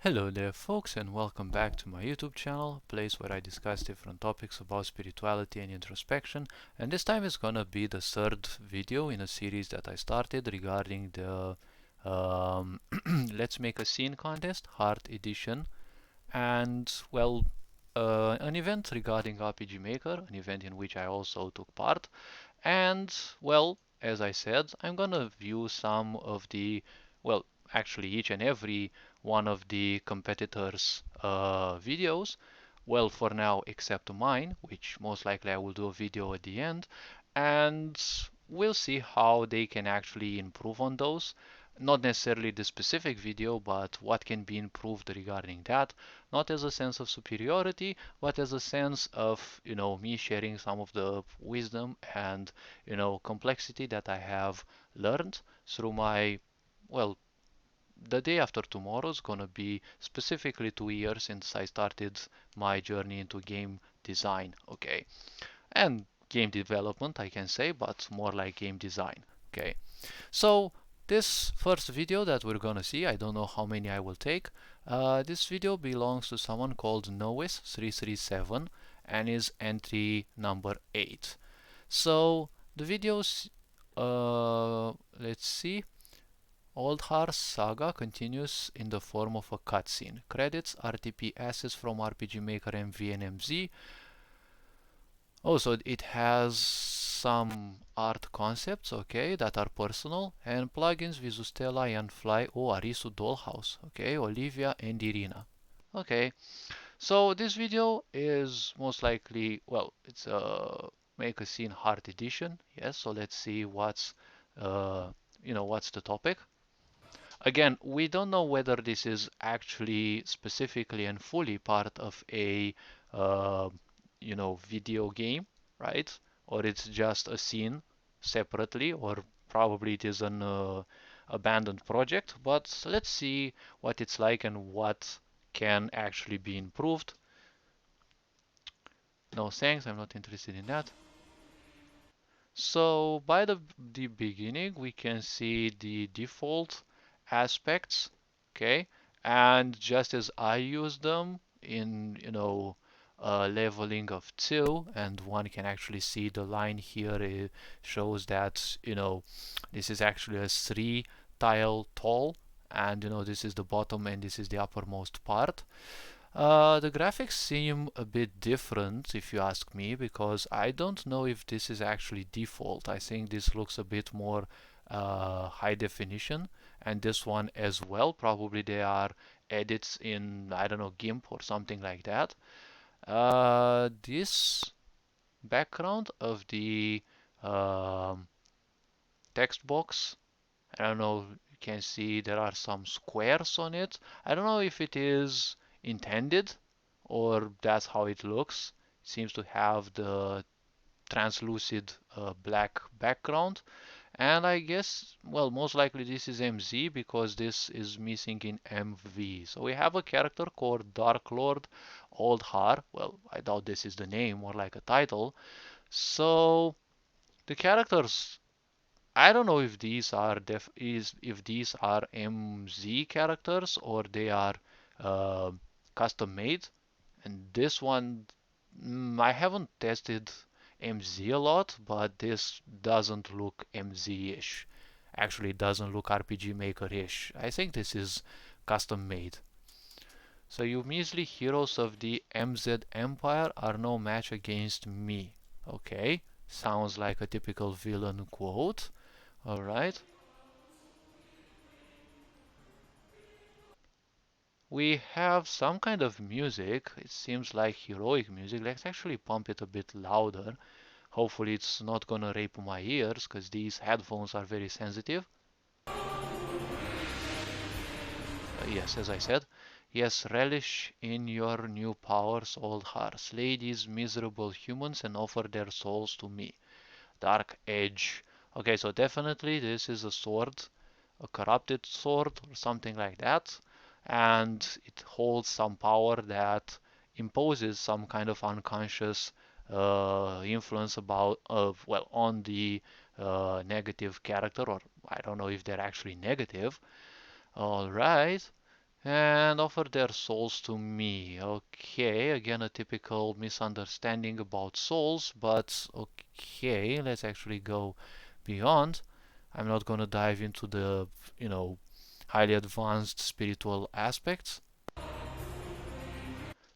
Hello there folks, and welcome back to my YouTube channel, a place where I discuss different topics about spirituality and introspection. And this time is gonna be the third video in a series that I started regarding the Let's Make a Scene contest, Heart Edition. And well, an event regarding RPG Maker, an event in which I also took part. And well, as I said, I'm gonna view some of the, well, actually each and every one of the competitors' videos. Well, for now, except mine, which most likely I will do a video at the end, and we'll see how they can actually improve on those. Not necessarily the specific video, but what can be improved regarding that, not as a sense of superiority, but as a sense of, me sharing some of the wisdom and, complexity that I have learned through my, well, the day after tomorrow is gonna be specifically 2 years since I started my journey into game design, okay? And game development, I can say, but more like game design, okay? So this first video that we're gonna see, I don't know how many I will take. This video belongs to someone called Nois337 and is entry number 8. So the videos, let's see. Old Hearth Saga continues in the form of a cutscene. Credits, RTP assets from RPG Maker MV and MZ. Also, it has some art concepts, okay, that are personal, and plugins Visustella, Yanfly, Arisu Dollhouse, okay, Olivia and Irina. Okay, so this video is most likely, well, it's a make a scene hard edition, yes, so let's see uh, what's the topic. Again, we don't know whether this is actually specifically and fully part of a uh, video game, right? Or it's just a scene separately, or probably it is an abandoned project. But let's see what it's like and what can actually be improved. No thanks, I'm not interested in that. So by the beginning, we can see the default aspects, okay? And just as I use them in, leveling of 2, and one can actually see the line here, it shows that, this is actually a 3 tile tall, and, this is the bottom and this is the uppermost part. The graphics seem a bit different if you ask me, because I don't know if this is actually default. I think this looks a bit more high definition, and this one as well. Probably they are edits in, I don't know, GIMP or something like that. This background of the um, text box, I don't know, you can see there are some squares on it. I don't know if it is intended or that's how it looks. It seems to have the translucid black background. And I guess, well, most likely this is MZ because this is missing in MV. So we have a character called Dark Lord Oldhar. Well, I doubt this is the name, more like a title. So the characters, I don't know if these are if these are MZ characters or they are uh, custom made. And this one, I haven't tested MZ a lot, but this doesn't look MZ-ish. Actually, it doesn't look RPG Maker-ish. I think this is custom made. So you measly heroes of the MZ Empire are no match against me. Okay, sounds like a typical villain quote. Alright. We have some kind of music. It seems like heroic music. Let's actually pump it a bit louder. Hopefully it's not gonna rape my ears, because these headphones are very sensitive. Yes, as I said. Yes, relish in your new powers, old hearts. Slay these miserable humans and offer their souls to me. Dark Edge. Okay, so definitely this is a sword, a corrupted sword or something like that, and it holds some power that imposes some kind of unconscious influence about well, on the negative character, or I don't know if they're actually negative. All right, and offer their souls to me. Okay, again a typical misunderstanding about souls, but okay, let's actually go beyond. I'm not gonna dive into the, highly advanced spiritual aspects.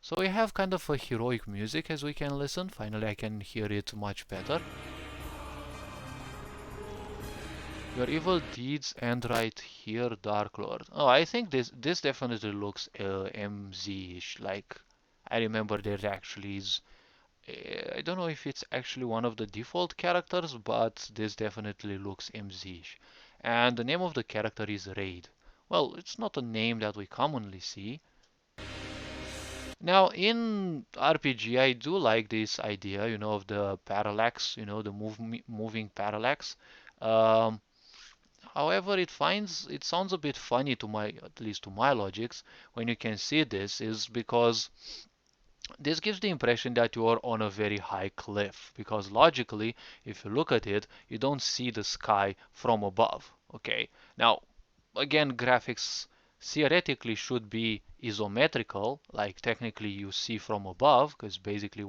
So we have kind of a heroic music as we can listen. Finally, I can hear it much better. Your evil deeds end right here, Dark Lord. Oh, I think this definitely looks MZ-ish. Like, I remember there actually is. I don't know if it's actually one of the default characters, but this definitely looks MZ-ish. And the name of the character is Raid. Well, it's not a name that we commonly see. Now, in RPG, I do like this idea, of the parallax, the moving parallax. Um, However, it sounds a bit funny to at least to my logics, when you can see this, is because this gives the impression that you are on a very high cliff. Because logically, if you look at it, you don't see the sky from above. Okay. Now, again, graphics theoretically should be isometrical, like technically you see from above, because basically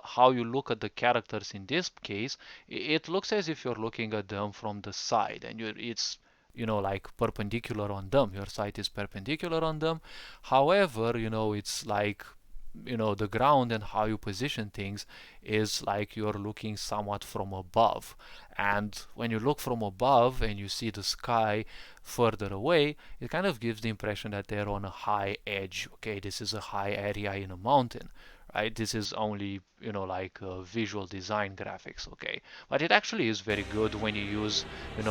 how you look at the characters in this case, it looks as if you're looking at them from the side, and it's like perpendicular on them. Your sight is perpendicular on them. However, it's like the ground and how you position things is like you're looking somewhat from above. And when you look from above and you see the sky further away, it kind of gives the impression that they're on a high edge. Okay, this is a high area in a mountain, right? This is only, like visual design graphics, okay? But it actually is very good when you use,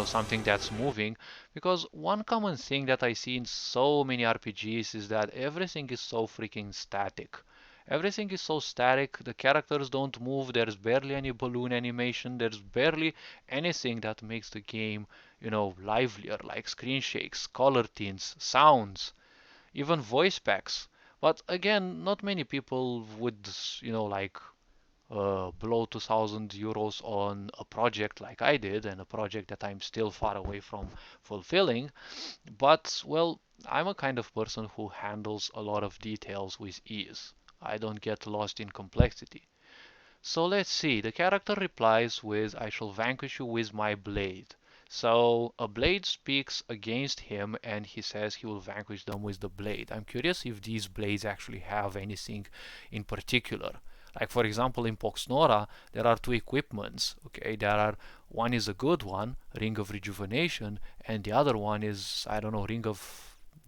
something that's moving, because one common thing that I see in so many RPGs is that everything is so freaking static. Everything is so static, the characters don't move, there's barely any balloon animation, there's barely anything that makes the game, livelier, like screen shakes, color tints, sounds, even voice packs. But again, not many people would, like blow 2000 euros on a project like I did, and a project that I'm still far away from fulfilling. But, well, I'm a kind of person who handles a lot of details with ease. I don't get lost in complexity. So let's see. The character replies with, I shall vanquish you with my blade. So a blade speaks against him and he says he will vanquish them with the blade. I'm curious if these blades actually have anything in particular. Like for example in Poxnora there are two equipments. Okay, one is a good one, Ring of Rejuvenation, and the other one is, I don't know, Ring of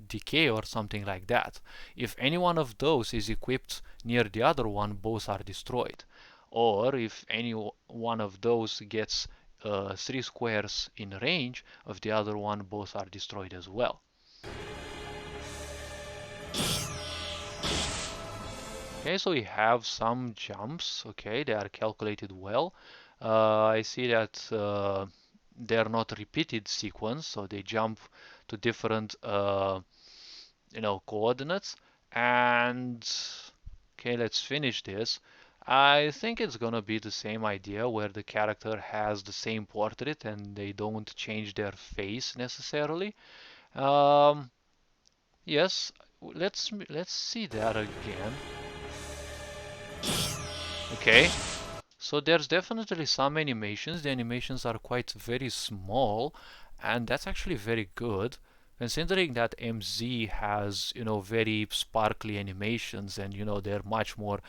Decay or something like that. If any one of those is equipped near the other one, both are destroyed. Or if any one of those gets 3 squares in range of the other one, both are destroyed as well. Okay, so we have some jumps. Okay, they are calculated well. I see that they're not repeated sequence, so they jump to different coordinates. And okay, let's finish this. I think it's gonna be the same idea where the character has the same portrait and they don't change their face necessarily. Um, yes, let's see that again. Okay, so there's definitely some animations. The animations are quite very small, and that's actually very good, considering that MZ has, very sparkly animations, and they're much more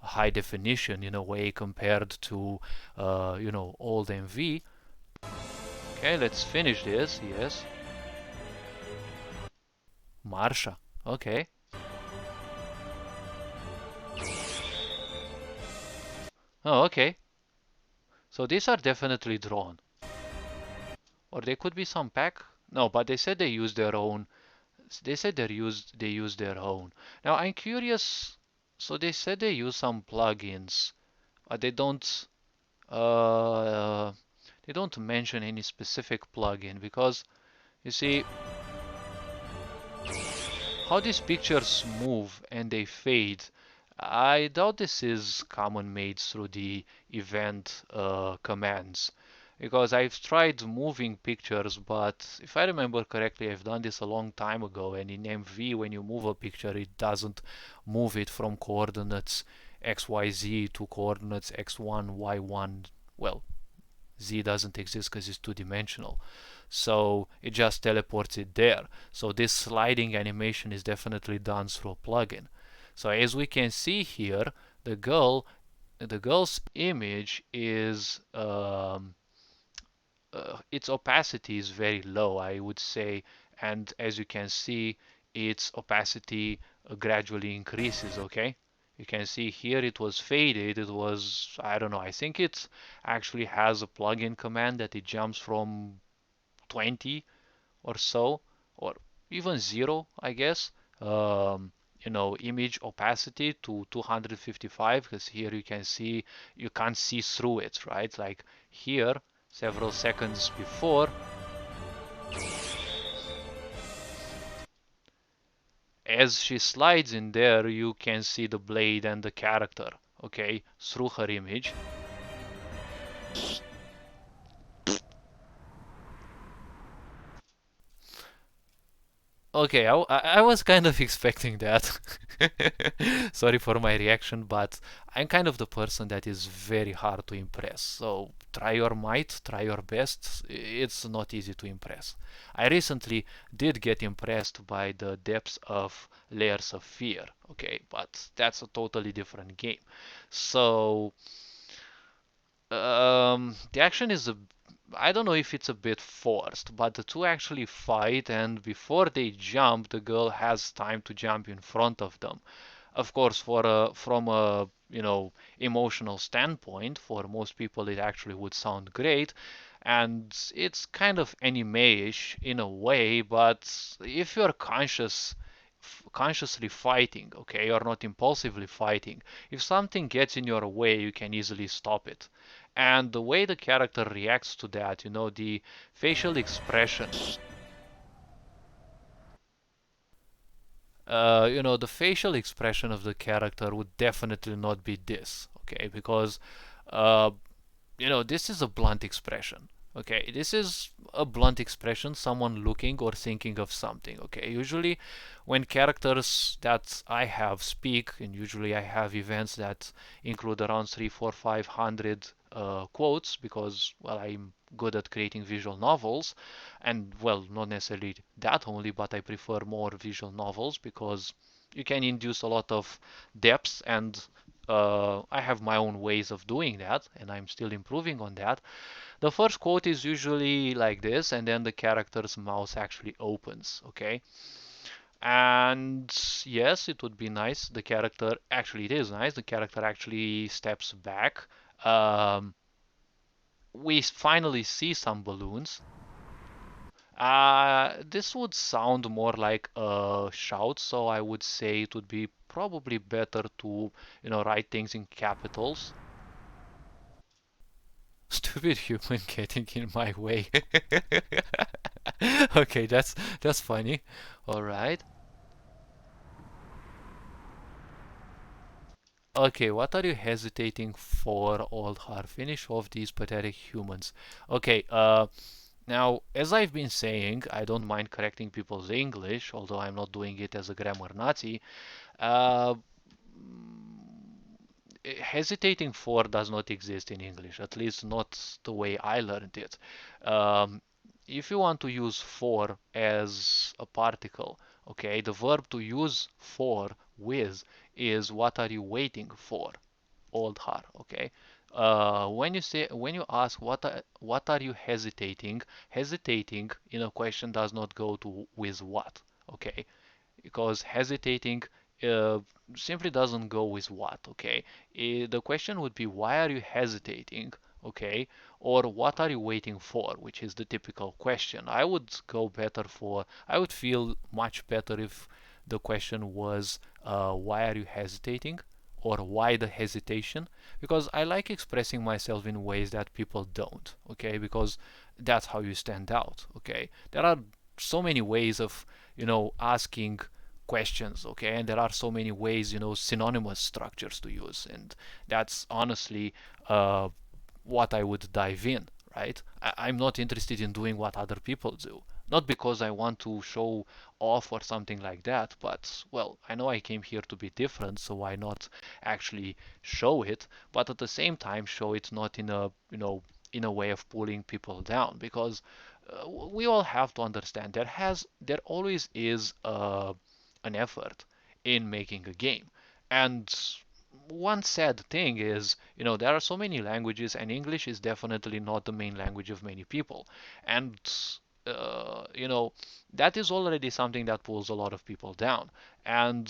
high definition in a way compared to, old MV. Okay, let's finish this. Yes, Marsha. Okay. Oh, okay. So these are definitely drawn. Or they could be some pack. No, but they said they use their own. They said they use their own. Now I'm curious. So they said they use some plugins, but uh, they don't mention any specific plugin because you see how these pictures move and they fade. I doubt this is common made through the event commands. because I've tried moving pictures, but if I remember correctly, I've done this a long time ago, and in MV, when you move a picture, it doesn't move it from coordinates XYZ to coordinates X1, Y1. Well, Z doesn't exist because it's two-dimensional. So it just teleports it there. So this sliding animation is definitely done through a plugin. So as we can see here, the girl's image is its opacity is very low, I would say, and as you can see, its opacity gradually increases. Okay, you can see here it was faded. It was, I don't know, I think it actually has a plugin command that it jumps from 20 or so, or even 0, I guess. Um, Image opacity to 255, because here you can see you can't see through it, right? Like here, several seconds before, as she slides in there, you can see the blade and the character, okay, through her image. Okay, I was kind of expecting that. Sorry for my reaction, but I'm kind of the person that is very hard to impress. So try your might, try your best. It's not easy to impress. I recently did get impressed by the depths of Layers of Fear, okay, but that's a totally different game. So the action is I don't know if it's a bit forced, but the two actually fight, and before they jump, the girl has time to jump in front of them. Of course, from a emotional standpoint, for most people it actually would sound great, and it's kind of anime-ish in a way. But if you're consciously fighting, okay, you're not impulsively fighting. If something gets in your way, you can easily stop it. And the way the character reacts to that, the facial expression, the facial expression of the character would definitely not be this, okay? Because, uh, this is a blunt expression. Okay, this is a blunt expression, someone looking or thinking of something. Okay, usually when characters that I have speak, and usually I have events that include around 3, 4, 500 quotes, because, well, I'm good at creating visual novels, and, well, not necessarily that only, but I prefer more visual novels because you can induce a lot of depth, and I have my own ways of doing that, and I'm still improving on that. The first quote is usually like this, and then the character's mouth actually opens, okay? And yes, it would be nice. The character actually, it is nice. The character actually steps back. Um, we finally see some balloons. This would sound more like a shout, so I would say it would be probably better to, write things in capitals. Stupid human getting in my way. Okay, that's funny. All right. Okay, what are you hesitating for, Oldhar? Finish off these pathetic humans. Okay, now, as I've been saying, I don't mind correcting people's English, although I'm not doing it as a grammar Nazi. Uh, Hesitating for does not exist in English, at least not the way I learned it. Um, if you want to use for as a particle, okay, the verb to use for with is what are you waiting for? Old har, okay. When you ask what are you hesitating in a question does not go to with what, okay, because hesitating uh, simply doesn't go with what, okay? The question would be why are you hesitating, okay? Or what are you waiting for, which is the typical question. I would feel much better if the question was why are you hesitating? Or why the hesitation? Because I like expressing myself in ways that people don't, okay? Because that's how you stand out, okay? There are so many ways of, asking questions, okay, and there are so many ways, synonymous structures to use, and that's honestly what I would dive in, right? I'm not interested in doing what other people do. Not because I want to show off or something like that, but well, I know I came here to be different, so why not actually show it, but at the same time show it not in a, in a way of pulling people down, because we all have to understand there always is an effort in making a game. And one sad thing is, there are so many languages, and English is definitely not the main language of many people. And, uh, you know, that is already something that pulls a lot of people down. And,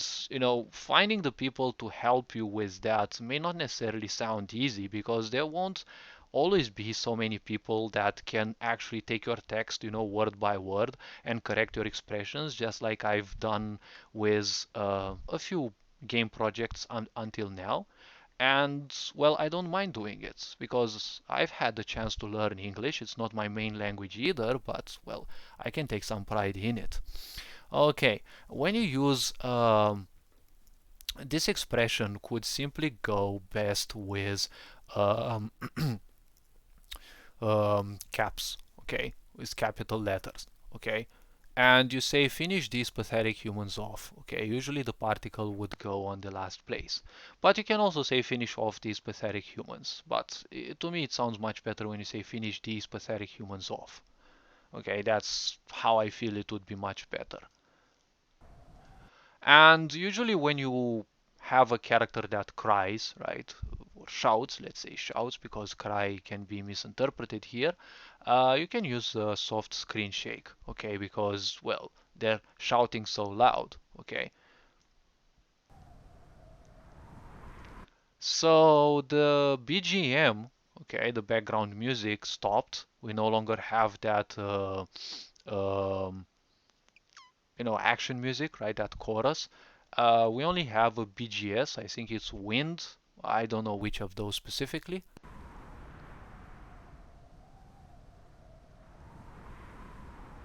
finding the people to help you with that may not necessarily sound easy, because there won't always be so many people that can actually take your text, word by word, and correct your expressions, just like I've done with a few game projects until now. And well, I don't mind doing it because I've had the chance to learn English. It's not my main language either, but well, I can take some pride in it. Okay, when you use this expression could simply go best with um, caps, okay, with capital letters, okay. And you say finish these pathetic humans off, okay. Usually the particle would go on the last place, but you can also say finish off these pathetic humans. But to me, it sounds much better when you say finish these pathetic humans off. Okay, that's how I feel it would be much better. And usually when you have a character that cries, right, or shouts, let's say shouts, because cry can be misinterpreted here, you can use a soft screen shake, okay, because, well, they're shouting so loud, okay. So the BGM, okay, the background music stopped. We no longer have that, um, action music, right? That chorus. We only have a BGS. I think it's wind. I don't know which of those specifically.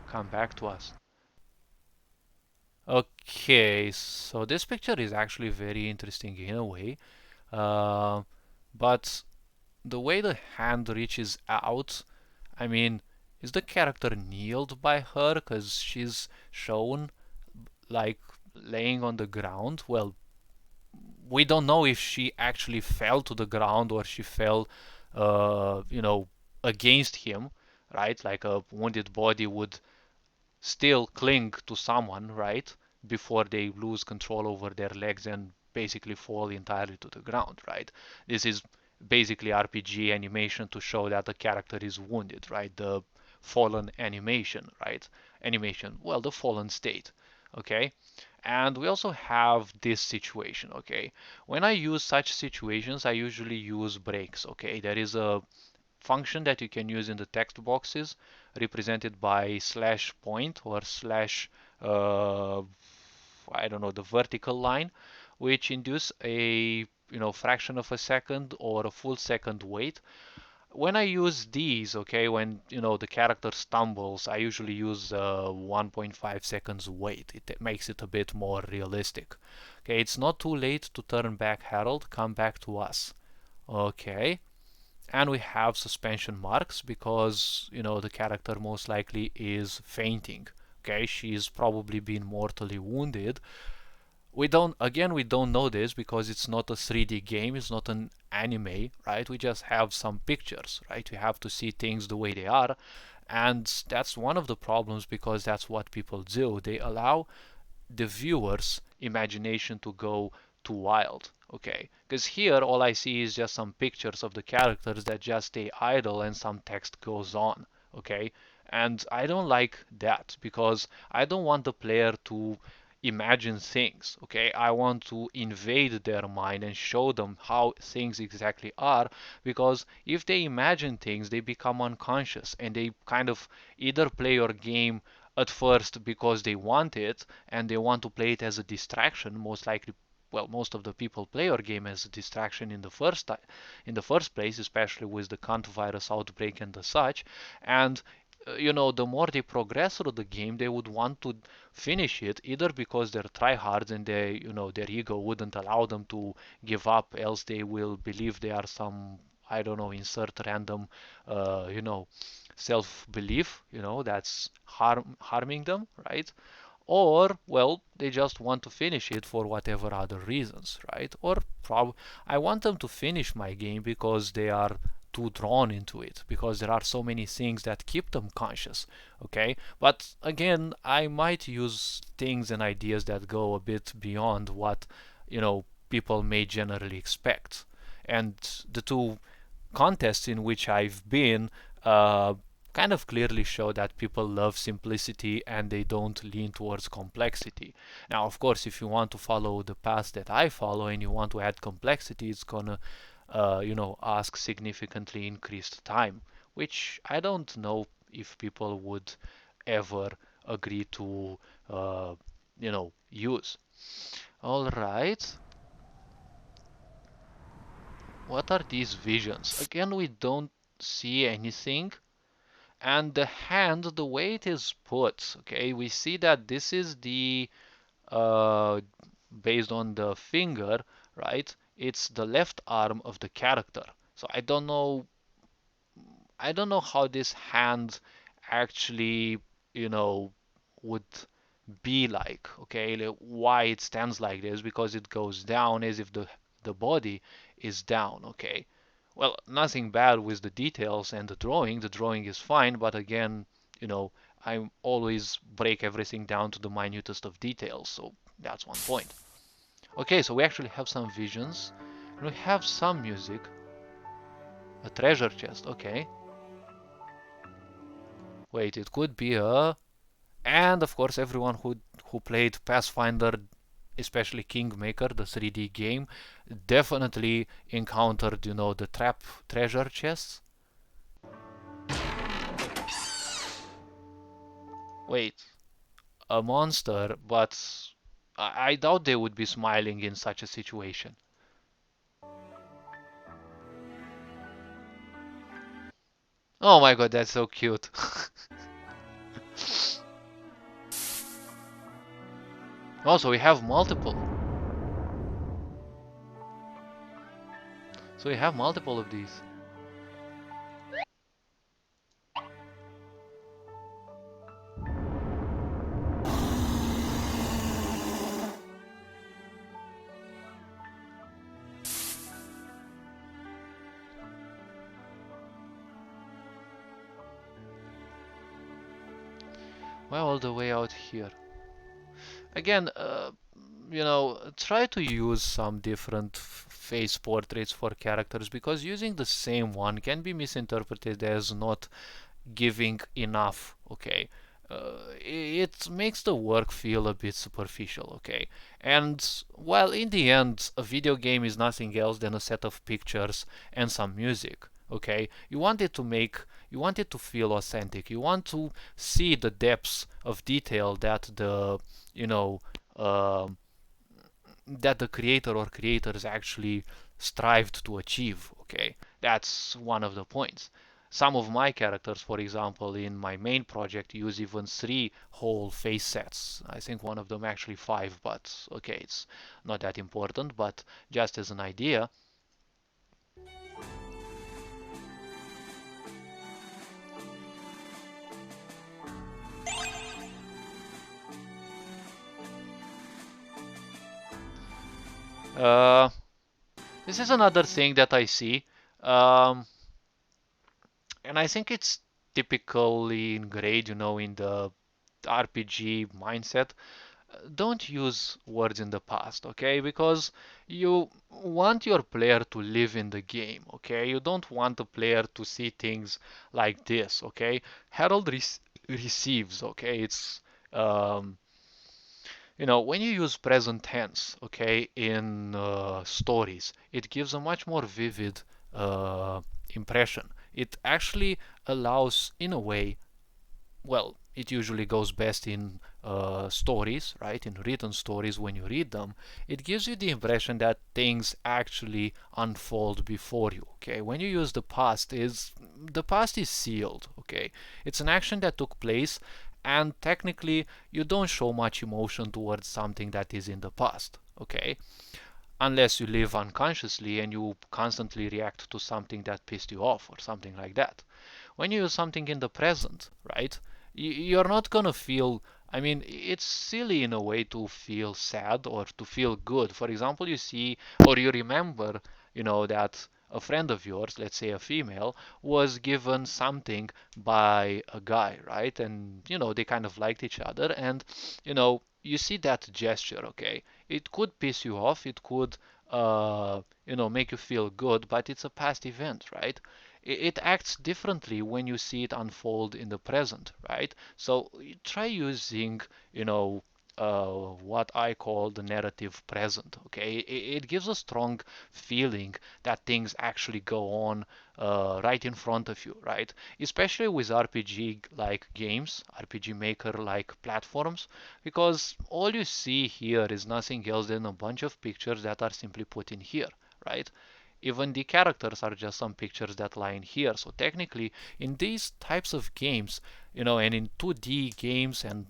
Come back to us. Okay, so this picture is actually very interesting in a way. Uh, but the way the hand reaches out, I mean, is the character kneeled by her? Because she's shown like laying on the ground. Well, we don't know if she actually fell to the ground or she fell, against him, right? Like a wounded body would still cling to someone, right? Before they lose control over their legs and basically fall entirely to the ground, right? This is basically RPG animation to show that the character is wounded, right? The fallen animation, right? Animation, well, the fallen state, okay? And we also have this situation, okay? When I use such situations, I usually use breaks, okay? There is a function that you can use in the text boxes represented by slash point or slash, uh, I don't know, the vertical line, which induce a fraction of a second or a full second wait. When I use these, okay, when the character stumbles, I usually use 1.5 seconds wait. It makes it a bit more realistic. Okay, it's not too late to turn back Harold. Come back to us. Okay, and we have suspension marks because the character most likely is fainting. Okay, she's probably been mortally wounded. We don't know this because it's not a 3D game, it's not an anime, right? We just have some pictures, right? We have to see things the way they are, and that's one of the problems because that's what people do. They allow the viewer's imagination to go too wild. Okay, because here all I see is just some pictures of the characters that just stay idle and some text goes on. Okay, and I don't like that because I don't want the player to imagine things. Okay, I want to invade their mind and show them how things exactly are, because if they imagine things they become unconscious and they kind of either play your game at first because they want it and they want to play it as a distraction. Most likely, well, most of the people play your game as a distraction in the first place, especially with the Kant virus outbreak and the such. And the more they progress through the game, they would want to finish it either because they're tryhards and their ego wouldn't allow them to give up, else they will believe they are some I don't know, insert random, you know, self-belief, you know, that's harming them, right? Or, well, they just want to finish it for whatever other reasons, right? Or I want them to finish my game because they are too drawn into it, because there are so many things that keep them conscious, okay? But again, I might use things and ideas that go a bit beyond what, you know, people may generally expect. And the two contests in which I've been kind of clearly show that people love simplicity and they don't lean towards complexity. Now, of course, if you want to follow the path that I follow and you want to add complexity, it's gonna, you know, ask significantly increased time, which I don't know if people would ever agree to, you know, use. All right. What are these visions? Again, we don't see anything. And the hand, the way it is put, okay, we see that this is the, uh, based on the finger, right? It's the left arm of the character. So I don't know how this hand actually, you know, would be like, okay, like why it stands like this, because it goes down as if the body is down, okay. Well, nothing bad with the details and the drawing is fine, but again, you know, I always break everything down to the minutest of details, so that's one point. Okay, so we actually have some visions and we have some music. A treasure chest, okay. Wait, it could be a, and of course everyone who played Pathfinder, especially Kingmaker, the 3D game, definitely encountered, you know, the trap treasure chests. Wait, a monster, but I doubt they would be smiling in such a situation. Oh my god, that's so cute. Also, we have multiple. So we have multiple of these. Why all the way out here? Again, you know, try to use some different face portraits for characters, because using the same one can be misinterpreted as not giving enough, okay. It makes the work feel a bit superficial, okay. And while in the end a video game is nothing else than a set of pictures and some music, okay, you want it to feel authentic. You want to see the depths of detail that the, you know, um that the creator or creators actually strived to achieve, okay. That's one of the points. Some of my characters, for example, in my main project use even 3 whole face sets. I think one of them actually 5, but okay, it's not that important, but just as an idea. Uh, this is another thing that I see, um, and I think it's typically ingrained, you know, in the RPG mindset. Don't use words in the past, okay? Because you want your player to live in the game, okay? You don't want the player to see things like this, okay? Harold receives, okay? It's, um, you know, when you use present tense, okay, in stories, it gives a much more vivid impression. It actually allows, in a way, well, it usually goes best in stories, right? In written stories, when you read them, it gives you the impression that things actually unfold before you. Okay, when you use the past is sealed. Okay, it's an action that took place, and technically, you don't show much emotion towards something that is in the past. Okay, unless you live unconsciously and you constantly react to something that pissed you off or something like that. When you use something in the present, right, you're not gonna feel, I mean, it's silly in a way to feel sad or to feel good. For example, you see or you remember, that a friend of yours, let's say a female, was given something by a guy, right? And, they kind of liked each other. And, you see that gesture, okay? It could piss you off. It could, make you feel good, but it's a past event, right? It acts differently when you see it unfold in the present, right? So try using, what I call the narrative present. Okay, it gives a strong feeling that things actually go on right in front of you, right? Especially with RPG like games, RPG Maker like platforms, because all you see here is nothing else than a bunch of pictures that are simply put in here, right? Even the characters are just some pictures that lie in here. So technically, in these types of games, and in 2D games and,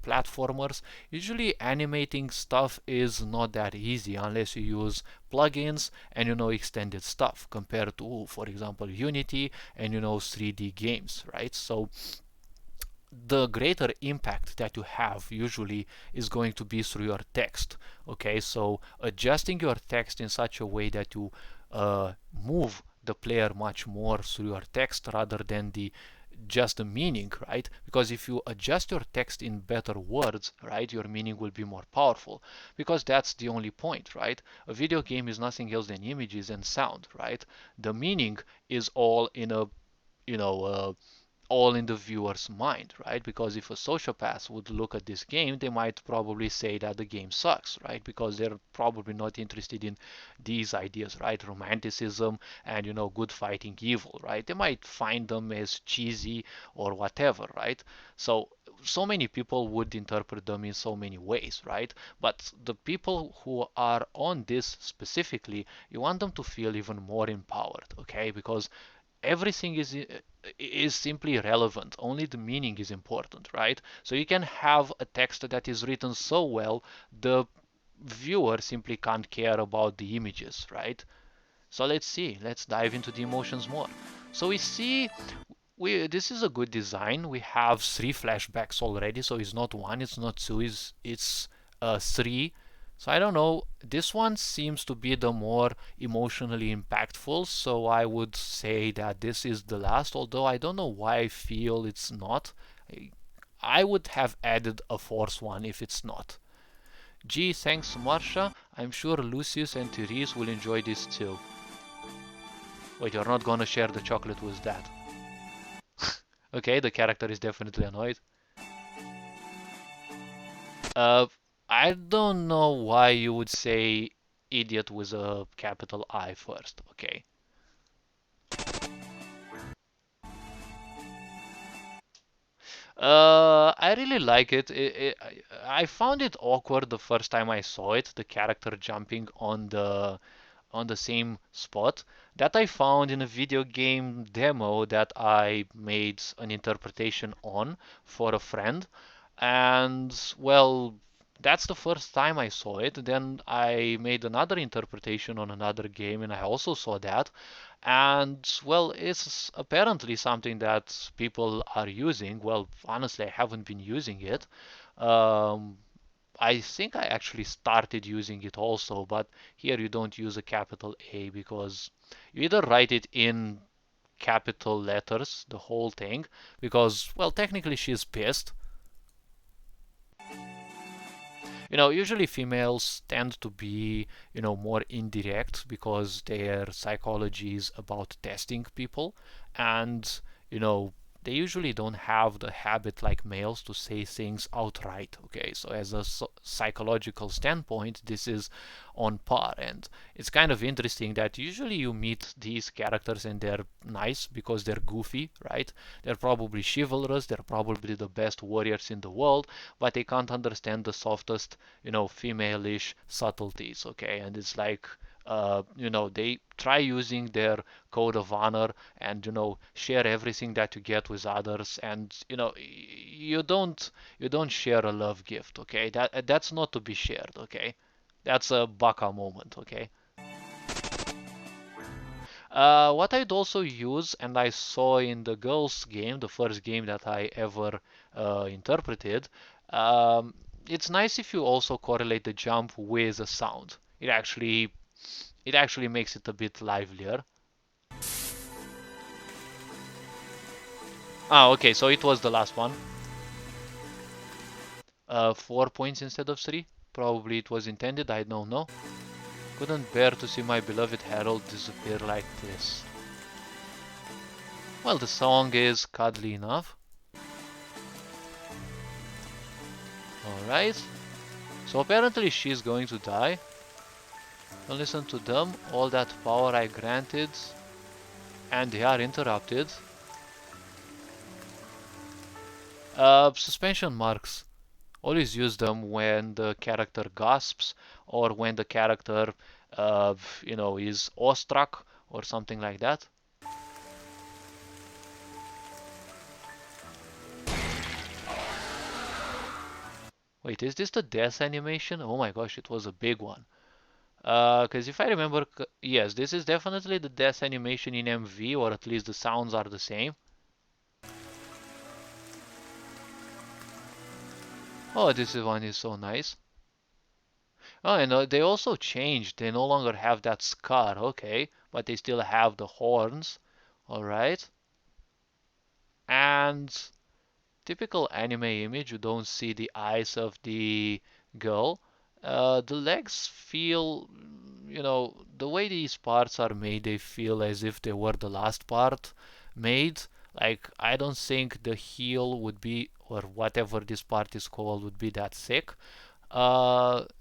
platformers, usually animating stuff is not that easy unless you use plugins and, extended stuff compared to, for example, Unity and, 3D games, right? So the greater impact that you have usually is going to be through your text. Okay, so adjusting your text in such a way that you move the player much more through your text rather than just the meaning, right? Because if you adjust your text in better words, right, your meaning will be more powerful. Because that's the only point, right? A video game is nothing else than images and sound, right? The meaning is all in a, you know, uh, all in the viewer's mind, right? Because if a sociopath would look at this game, they might probably say that the game sucks, right? Because they're probably not interested in these ideas, right? Romanticism and, good fighting evil, right? They might find them as cheesy or whatever, right? So many people would interpret them in so many ways, right? But the people who are on this specifically, you want them to feel even more empowered, okay? Because everything is simply relevant. Only the meaning is important, right? So you can have a text that is written so well, the viewer simply can't care about the images, right? So let's see. Let's dive into the emotions more. So we see this is a good design. We have three flashbacks already, so it's not one, it's not two, it's three. So I don't know. This one seems to be the more emotionally impactful, so I would say that this is the last. Although I don't know why I feel it's not. I would have added a fourth one if it's not. Gee, thanks, Marsha. I'm sure Lucius and Therese will enjoy this too. Wait, you're not gonna share the chocolate with that. Okay, the character is definitely annoyed. Uh, I don't know why you would say idiot with a capital I first, okay? I really like it. I found it awkward the first time I saw it, the character jumping on the same spot. That I found in a video game demo that I made an interpretation on for a friend. And well, that's the first time I saw it. Then I made another interpretation on another game and I also saw that. And well, it's apparently something that people are using. Well, honestly, I haven't been using it. Um, I think I actually started using it also, but here you don't use a capital A because you either write it in capital letters, the whole thing, because, well, technically she's pissed. Usually females tend to be, more indirect because their psychology is about testing people, and, you know, they usually don't have the habit like males to say things outright. Okay, so as a psychological standpoint, this is on par, and it's kind of interesting that usually you meet these characters and they're nice because they're goofy, right? They're probably chivalrous, they're probably the best warriors in the world, but they can't understand the softest, female-ish subtleties, okay? And it's like, they try using their code of honor and, share everything that you get with others. And, you don't share a love gift, okay? That's not to be shared, okay? That's a baka moment, okay? What I'd also use, and I saw in the girls' game, the first game that I ever interpreted, it's nice if you also correlate the jump with a sound. It actually makes it a bit livelier. Ah, okay, so it was the last one. 4 points instead of three. Probably it was intended, I don't know. Couldn't bear to see my beloved Harold disappear like this. Well, the song is cuddly enough. Alright. So apparently she's going to die. Don't listen to them. All that power I granted. And they are interrupted. Suspension marks. Always use them when the character gasps or when the character, is awestruck or something like that. Wait, is this the death animation? Oh my gosh, it was a big one. Because if I remember, yes, this is definitely the death animation in MV, or at least the sounds are the same. Oh, this one is so nice. Oh, and they also changed. They no longer have that scar, okay, but they still have the horns. All right. And typical anime image, you don't see the eyes of the girl. The legs feel, the way these parts are made, they feel as if they were the last part made. Like, I don't think the heel would be, or whatever this part is called, would be that thick.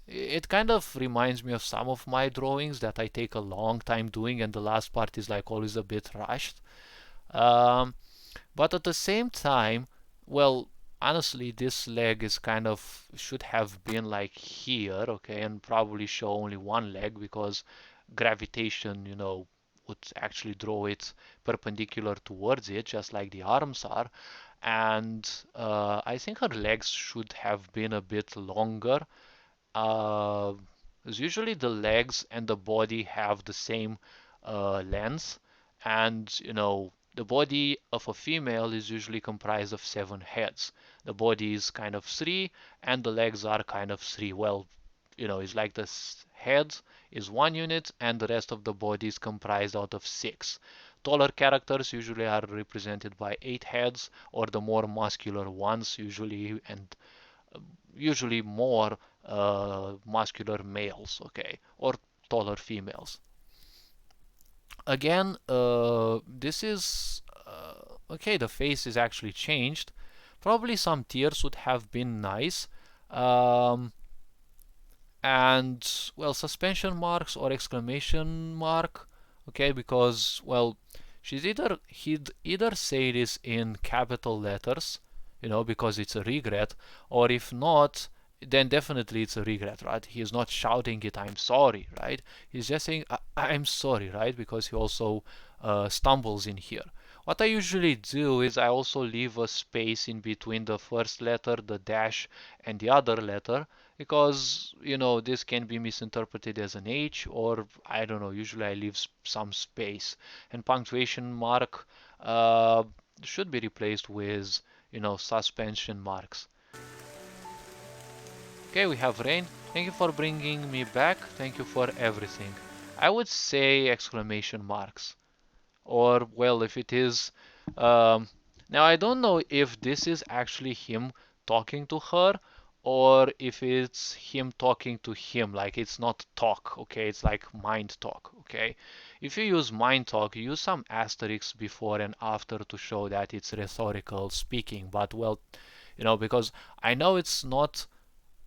It kind of reminds me of some of my drawings that I take a long time doing, and the last part is like always a bit rushed. Um, but at the same time, well, honestly, this leg is kind of should have been like here, okay, and probably show only one leg because gravitation, would actually draw it perpendicular towards it, just like the arms are. And I think her legs should have been a bit longer. Uh, Usually the legs and the body have the same length, and the body of a female is usually comprised of 7 heads. The body is kind of three, and the legs are kind of three. Well, it's like the head is 1 unit, and the rest of the body is comprised out of six. Taller characters usually are represented by 8 heads, or the more muscular ones usually more muscular males, okay, or taller females. Again, this is okay. The face is actually changed. Probably some tears would have been nice. Um, and well, suspension marks or exclamation mark, okay, because well, he'd either say this in capital letters, because it's a regret, or if not, then definitely it's a regret, right? He's not shouting it, I'm sorry, right? He's just saying, I'm sorry, right? Because he also stumbles in here. What I usually do is I also leave a space in between the first letter, the dash, and the other letter, because this can be misinterpreted as an H, or I don't know, usually I leave some space, and punctuation mark uh, should be replaced with suspension marks. Okay, we have rain. Thank you for bringing me back. Thank you for everything. I would say exclamation marks, or well, if it is um, now I don't know if this is actually him talking to her, or if it's him talking to him, like it's not talk, okay, it's like mind talk, okay. If you use mind talk, you use some asterisks before and after to show that it's rhetorical speaking, but well, because I know it's not,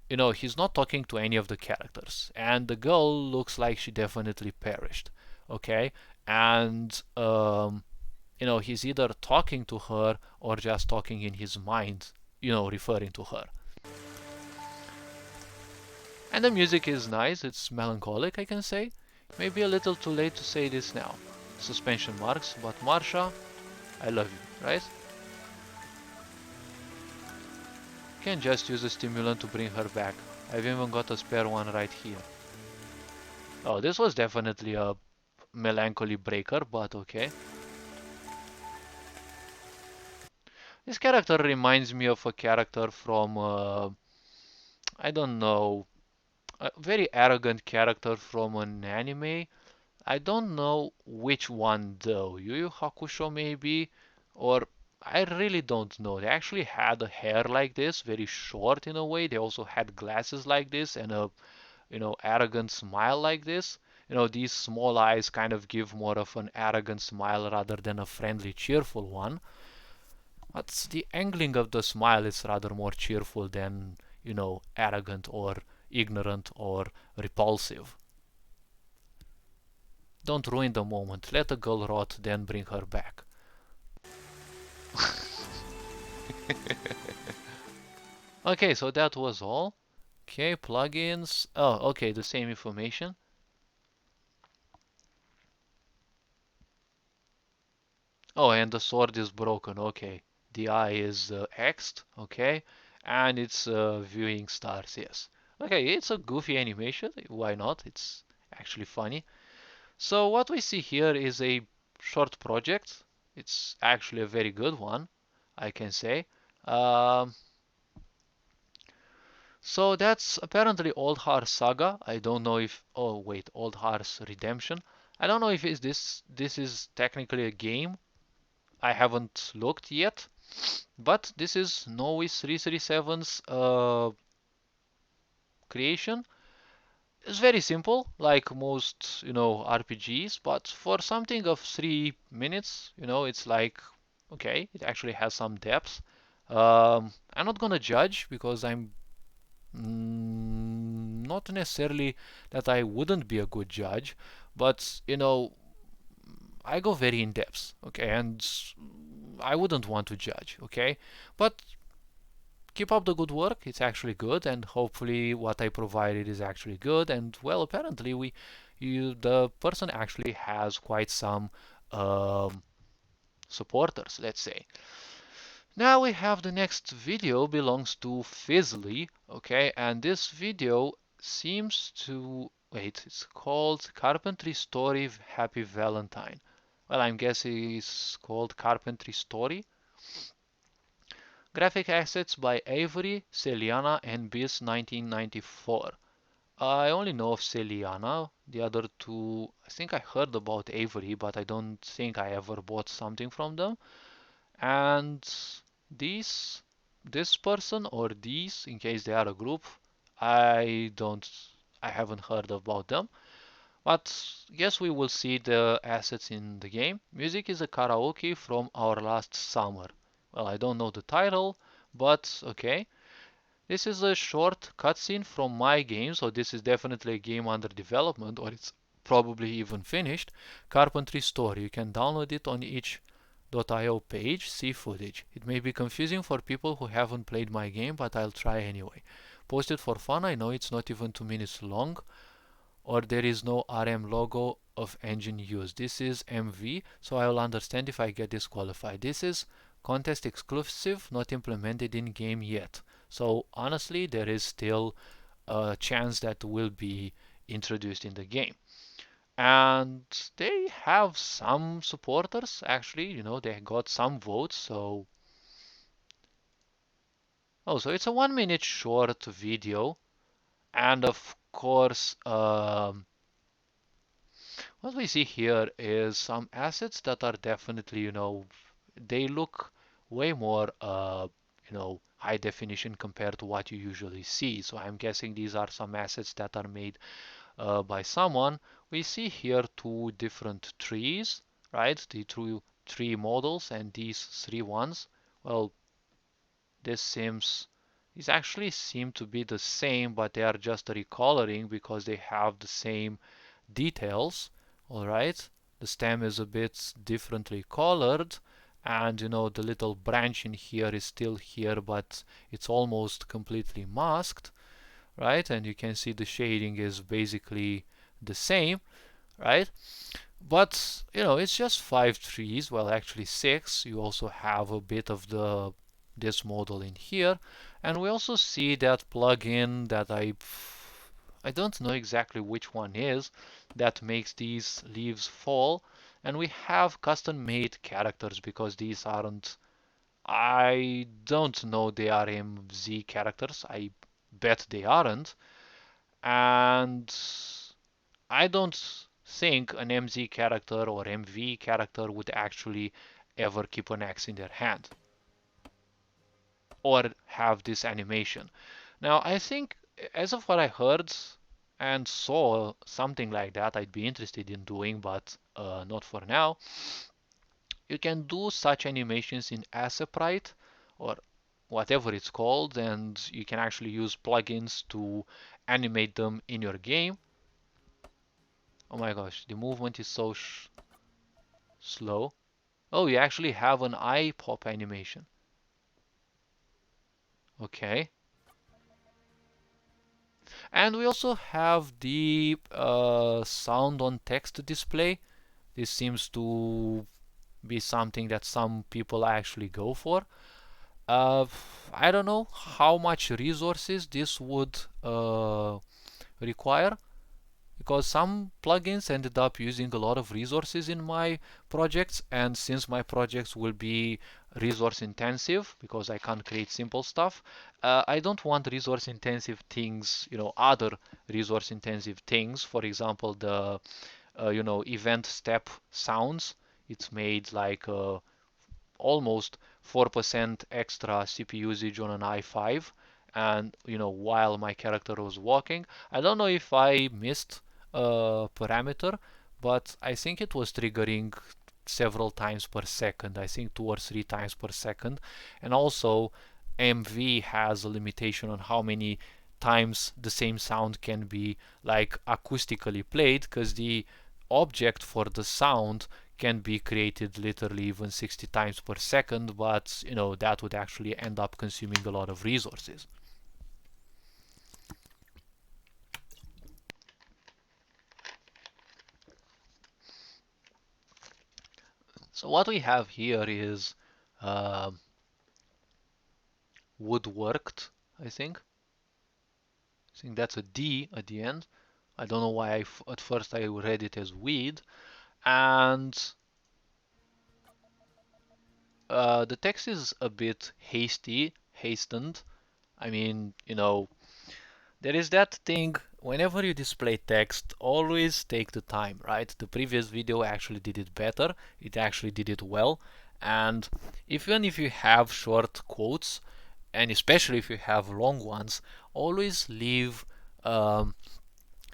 he's not talking to any of the characters, and the girl looks like she definitely perished, okay. And he's either talking to her or just talking in his mind, referring to her. And the music is nice, it's melancholic, I can say. Maybe a little too late to say this now. Suspension marks, but Marsha, I love you, right? Can't just use a stimulant to bring her back. I've even got a spare one right here. Oh, this was definitely a melancholy breaker, but okay. This character reminds me of a character from, I don't know, a very arrogant character from an anime. I don't know which one though. Yu Yu Hakusho maybe, or I really don't know. They actually had a hair like this, very short in a way. They also had glasses like this and a, arrogant smile like this. These small eyes kind of give more of an arrogant smile rather than a friendly, cheerful one. But the angling of the smile is rather more cheerful than, arrogant or ignorant or repulsive. Don't ruin the moment. Let the girl rot, then bring her back. Okay, so that was all. Okay, plugins. Oh, okay, the same information. Oh, and the sword is broken. Okay, the eye is X'd. Okay, and it's viewing stars. Yes. Okay, it's a goofy animation. Why not? It's actually funny. So what we see here is a short project. It's actually a very good one, I can say. Um, so that's apparently Old Hearts Saga. I don't know if, oh wait, Old Hearts Redemption. I don't know if this is technically a game. I haven't looked yet, but this is Noise 337's creation. It's very simple, like most, RPGs, but for something of 3 minutes, it's like, okay, it actually has some depth. I'm not gonna judge because I'm not necessarily that I wouldn't be a good judge, but, I go very in depth, okay, and I wouldn't want to judge, okay, but keep up the good work. It's actually good, and hopefully what I provided is actually good. And well, apparently the person actually has quite some um, supporters, let's say. Now we have the next video belongs to Fizzly, okay, and this video seems to wait. It's called Carpentry Story Happy Valentine. Well, I'm guessing it's called Carpentry Story. Graphic assets by Avery, Celiana, and Biz 1994. I only know of Celiana. The other two, I think I heard about Avery, but I don't think I ever bought something from them. And these, this person or these, in case they are a group, I don't, I haven't heard about them. But yes, we will see the assets in the game. Music is a karaoke from our last summer. Well, I don't know the title, but okay. This is a short cutscene from my game, so this is definitely a game under development, or it's probably even finished. Carpentry Story. You can download it on itch.io page, see footage. It may be confusing for people who haven't played my game, but I'll try anyway. Posted for fun, I know it's not even 2 minutes long, or there is no RM logo of engine used. This is MV, so I will understand if I get disqualified. This is contest exclusive, not implemented in game yet. So honestly, there is still a chance that will be introduced in the game. And they have some supporters actually, they got some votes. So so it's a 1 minute short video, and of course, what we see here is some assets that are definitely, they look way more, high definition compared to what you usually see. So I'm guessing these are some assets that are made by someone. We see here two different trees, right? The two tree models and these three ones. Well, this seems, these actually seem to be the same, but they are just recoloring because they have the same details. All right, the stem is a bit differently colored, and the little branch in here is still here, but it's almost completely masked, right? And you can see the shading is basically the same, right? But it's just 5 trees, well actually 6. You also have a bit of this model in here, and we also see that plugin that I don't know exactly which one is that makes these leaves fall. And we have custom made characters because these aren't, I don't know they are MZ characters. I bet they aren't. And I don't think an MZ character or MV character would actually ever keep an axe in their hand or have this animation. Now, I think, as of what I heard and saw, something like that I'd be interested in doing, but not for now. You can do such animations in Asseprite or whatever it's called, and you can actually use plugins to animate them in your game. Oh my gosh, the movement is so slow. Oh, you actually have an eye pop animation. Okay. And we also have the sound on text display. This seems to be something that some people actually go for. Uh, I don't know how much resources this would require, because some plugins ended up using a lot of resources in my projects, and since my projects will be resource intensive because I can't create simple stuff, I don't want resource intensive things, other resource intensive things. For example, the event step sounds. It's made like almost 4% extra CPU usage on an i5, and while my character was walking. I don't know if I missed a parameter, but I think it was triggering several times per second. I think 2 or 3 times per second. And also MV has a limitation on how many times the same sound can be like acoustically played, because the object for the sound can be created literally even 60 times per second, but that would actually end up consuming a lot of resources. So what we have here is uh, woodworked, I think. I think that's a D at the end. I don't know why at first I read it as weed. And the text is a bit hastened. I mean, there is that thing, whenever you display text, always take the time, right? The previous video actually did it better. It actually did it well. And even if you have short quotes, and especially if you have long ones, always leave um,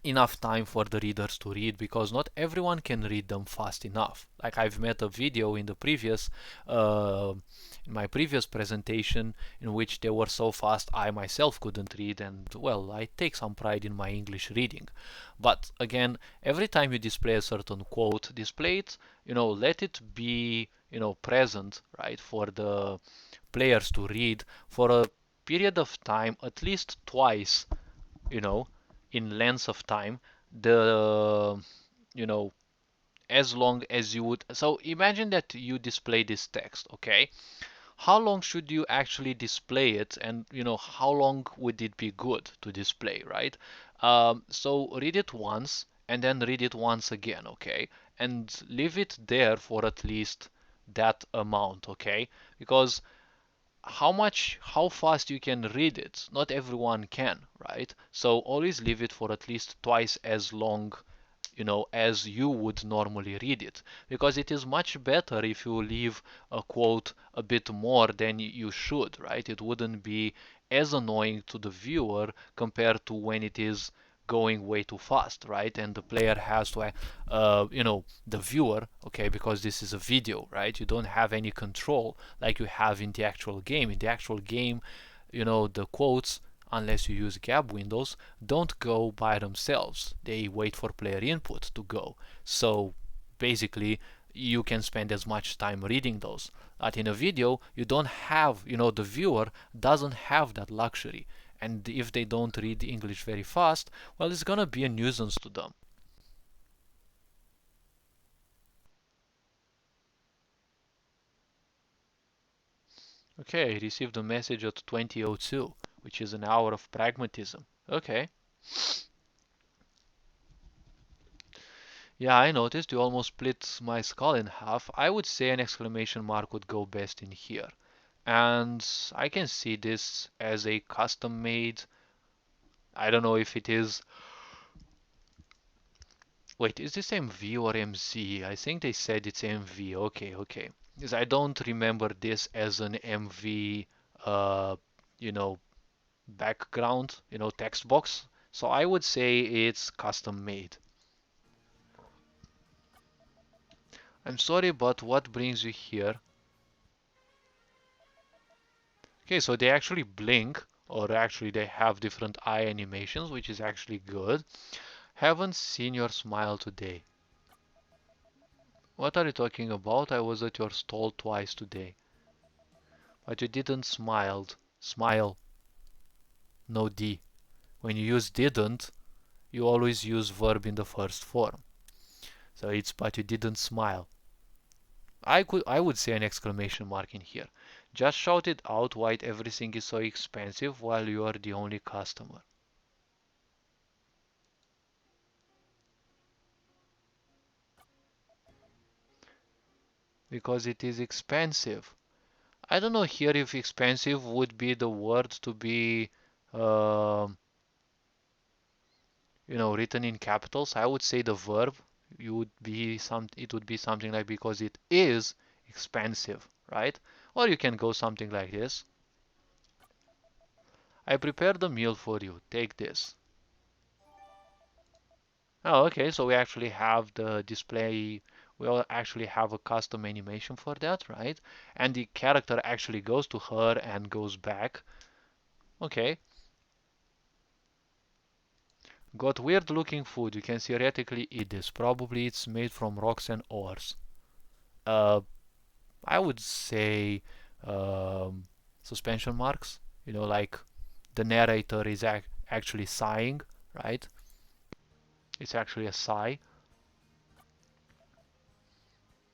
enough time for the readers to read, because not everyone can read them fast enough. Like I've made a video in the previous in my previous presentation in which they were so fast I myself couldn't read, and well, I take some pride in my English reading. But again, every time you display a certain quote, display it, let it be, present, right, for the players to read for a period of time, at least twice, you know, in length of time, the, you know, as long as you would. So imagine that you display this text, okay? How long should you actually display it, and how long would it be good to display, right? So read it once and then read it once again, okay? And leave it there for at least that amount, okay? Because how fast you can read it, not everyone can, right? So always leave it for at least twice as long, as you would normally read it, because it is much better if you leave a quote a bit more than you should, right? It wouldn't be as annoying to the viewer compared to when it is going way too fast, right? And the player has to, the viewer, okay, because this is a video, right? You don't have any control like you have in the actual game. In the actual game, the quotes, unless you use gap windows, don't go by themselves. They wait for player input to go. So basically, you can spend as much time reading those. But in a video, you don't have, the viewer doesn't have that luxury. And if they don't read English very fast, well, it's gonna be a nuisance to them. Okay, I received a message at 20:02, which is an hour of pragmatism. Okay. Yeah, I noticed you almost split my skull in half. I would say an exclamation mark would go best in here. And I can see this as a custom made. I don't know if it is. Wait, is this MV or MZ? I think they said it's MV. Okay, okay. Because I don't remember this as an MV, you know, background, text box. So I would say it's custom made. I'm sorry, but what brings you here? Okay, so they actually blink, or actually they have different eye animations, which is actually good. Haven't seen your smile today. What are you talking about? I was at your stall twice today. But you didn't smiled. Smile. No D. When you use didn't, you always use verb in the first form. So it's but you didn't smile. I would say an exclamation mark in here. Just shout it out why everything is so expensive while you are the only customer. Because it is expensive. I don't know here if expensive would be the word to be, um written in capitals. I would say the verb it would be something like because it is expensive, right? Or you can go something like this. I prepared the meal for you. Take this. Oh, okay. So we actually have the display. We all actually have a custom animation for that, right? And the character actually goes to her and goes back. Okay. Got weird looking food. You can theoretically eat this. Probably it's made from rocks and ores. Uh, I would say um, suspension marks. Like the narrator is actually sighing, right? It's actually a sigh.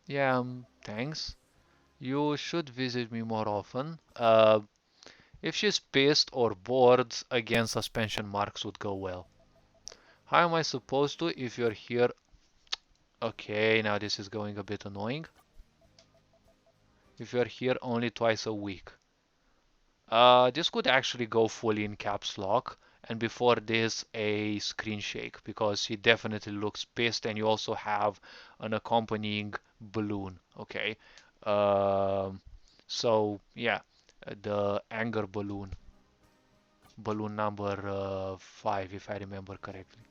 Yeah, thanks. You should visit me more often. If she's pissed or bored, again, suspension marks would go well. How am I supposed to if you're here? Okay, now this is going a bit annoying. If you're here only twice a week. This could actually go fully in caps lock, and before this a screen shake because he definitely looks pissed, and you also have an accompanying balloon. Okay, so yeah, the anger balloon, balloon number 5, if I remember correctly.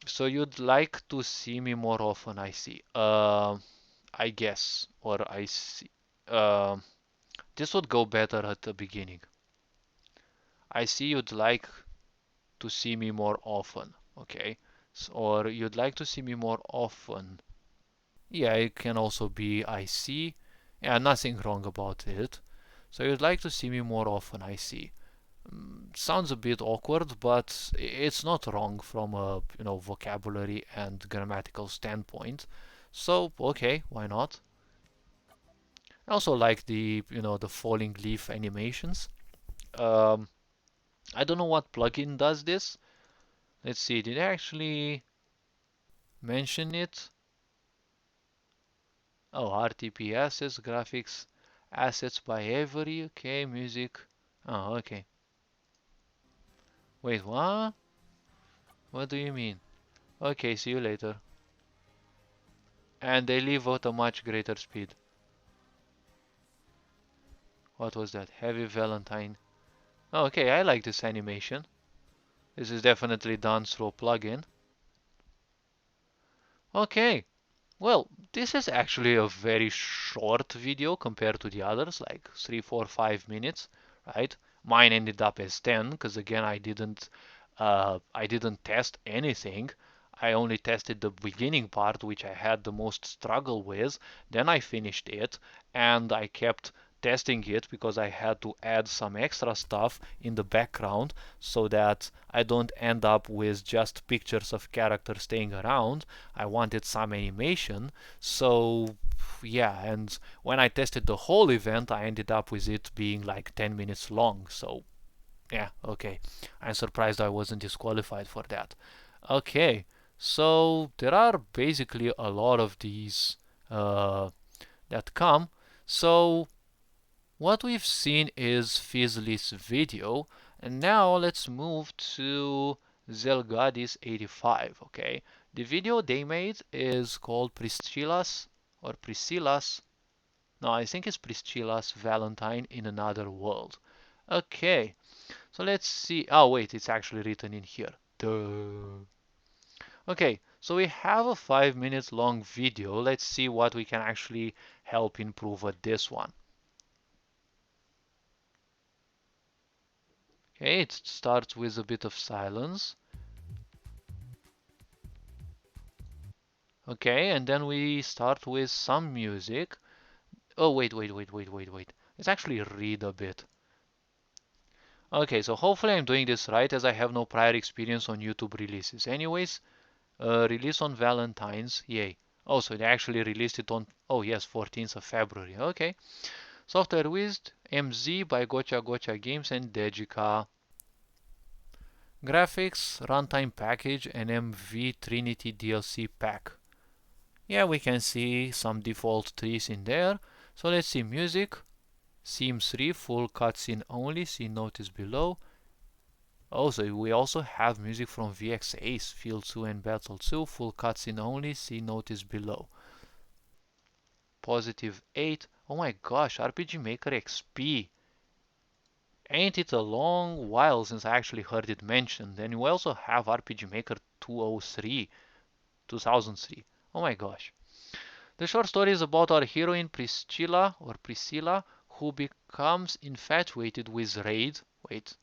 So you'd like to see me more often, I see. I guess, or I see. This would go better at the beginning. I see you'd like to see me more often. Okay. Or you'd like to see me more often. Yeah, it can also be I see. Yeah, nothing wrong about it. So you'd like to see me more often, I see. Sounds a bit awkward, but it's not wrong from a vocabulary and grammatical standpoint. So okay, why not? I also like the falling leaf animations. Um, I don't know what plugin does this. Let's see, did I actually mention it? Oh, RTP assets, graphics, assets by Avery. Okay, music. Oh, okay. Wait, what? What do you mean? Okay, see you later. And they leave at a much greater speed. What was that? Heavy Valentine. Oh, okay, I like this animation. This is definitely done through a plugin. Okay, well, this is actually a very short video compared to the others, like 3, 4, 5 minutes, right? Mine ended up as 10 because again I didn't test anything. I only tested the beginning part, which I had the most struggle with. Then I finished it, and I kept testing it because I had to add some extra stuff in the background so that I don't end up with just pictures of characters staying around. I wanted some animation. So yeah, and when I tested the whole event, I ended up with it being like 10 minutes long. So yeah, okay. I'm surprised I wasn't disqualified for that. Okay, So there are basically a lot of these that come. So what we've seen is Fizzly's video, and now let's move to Zelgadis 85. Okay, the video they made is called Priscilla's. No, I think it's Priscilla's Valentine in Another World. Okay, so let's see. Oh wait, it's actually written in here. Duh. Okay, so we have a 5 minutes long video. Let's see what we can actually help improve at this one. Okay, it starts with a bit of silence. Okay, and then we start with some music. Oh, wait. Let's actually read a bit. Okay, so hopefully I'm doing this right as I have no prior experience on YouTube releases. Anyways, release on Valentine's, yay. Oh, so they actually released it on, oh yes, 14th of February. Okay. Software Wizard, MZ by Gotcha Gotcha Games and Dejica. Graphics, Runtime Package, and MV Trinity DLC Pack. Yeah, we can see some default trees in there. So let's see music. Theme 3, full cutscene only, see notice below. Also, we also have music from VX Ace, Field 2 and Battle 2, full cutscene only, see notice below. Positive 8. Oh my gosh, RPG Maker XP. Ain't it a long while since I actually heard it mentioned. And we also have RPG Maker 2003. Oh my gosh. The short story is about our heroine Priscilla, who becomes infatuated with Raid. Wait,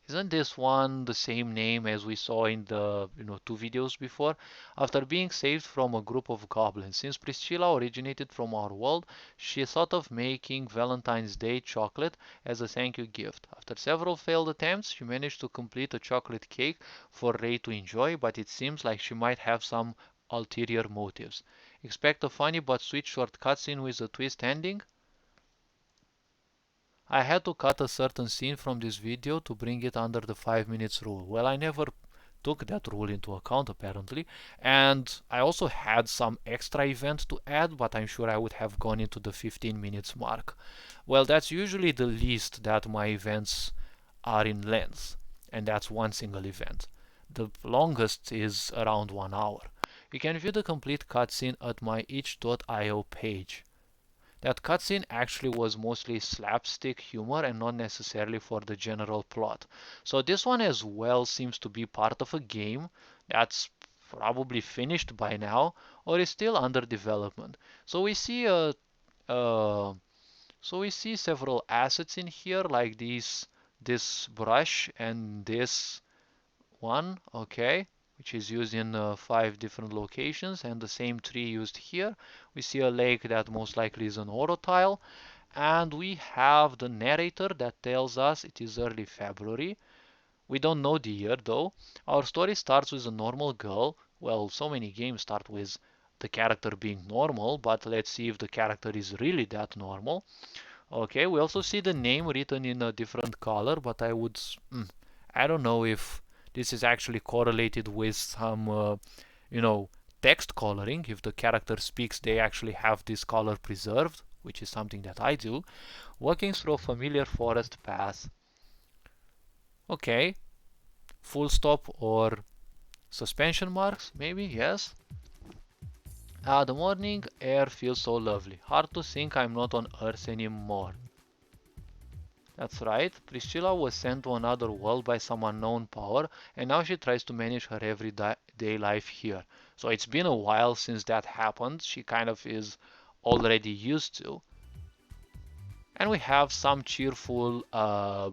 isn't this one the same name as we saw in the 2 videos before? After being saved from a group of goblins. Since Priscilla originated from our world, she thought of making Valentine's Day chocolate as a thank you gift. After several failed attempts, she managed to complete a chocolate cake for Ray to enjoy, but it seems like she might have some ulterior motives. Expect a funny but sweet short cutscene with a twist ending. I had to cut a certain scene from this video to bring it under the 5 minutes rule. Well, I never took that rule into account apparently, and I also had some extra event to add, but I'm sure I would have gone into the 15 minutes mark. Well, that's usually the least that my events are in length, and that's one single event. The longest is around 1 hour. You can view the complete cutscene at my itch.io page. That cutscene actually was mostly slapstick humor and not necessarily for the general plot. So this one as well seems to be part of a game that's probably finished by now or is still under development. So we see uh, several assets in here like this brush and this one, okay, which is used in 5 different locations, and the same tree used here. We see a lake that most likely is an auto tile, and we have the narrator that tells us it is early February. We don't know the year though. Our story starts with a normal girl. Well, so many games start with the character being normal, but let's see if the character is really that normal. Okay, we also see the name written in a different color, but I don't know if this is actually correlated with some, you know, text coloring. If the character speaks, they actually have this color preserved, which is something that I do. Walking through a familiar forest path. Okay, full stop or suspension marks, maybe, yes. The morning air feels so lovely. Hard to think I'm not on Earth anymore. That's right, Priscilla was sent to another world by some unknown power, and now she tries to manage her everyday life here. So it's been a while since that happened. She kind of is already used to. And we have some cheerful I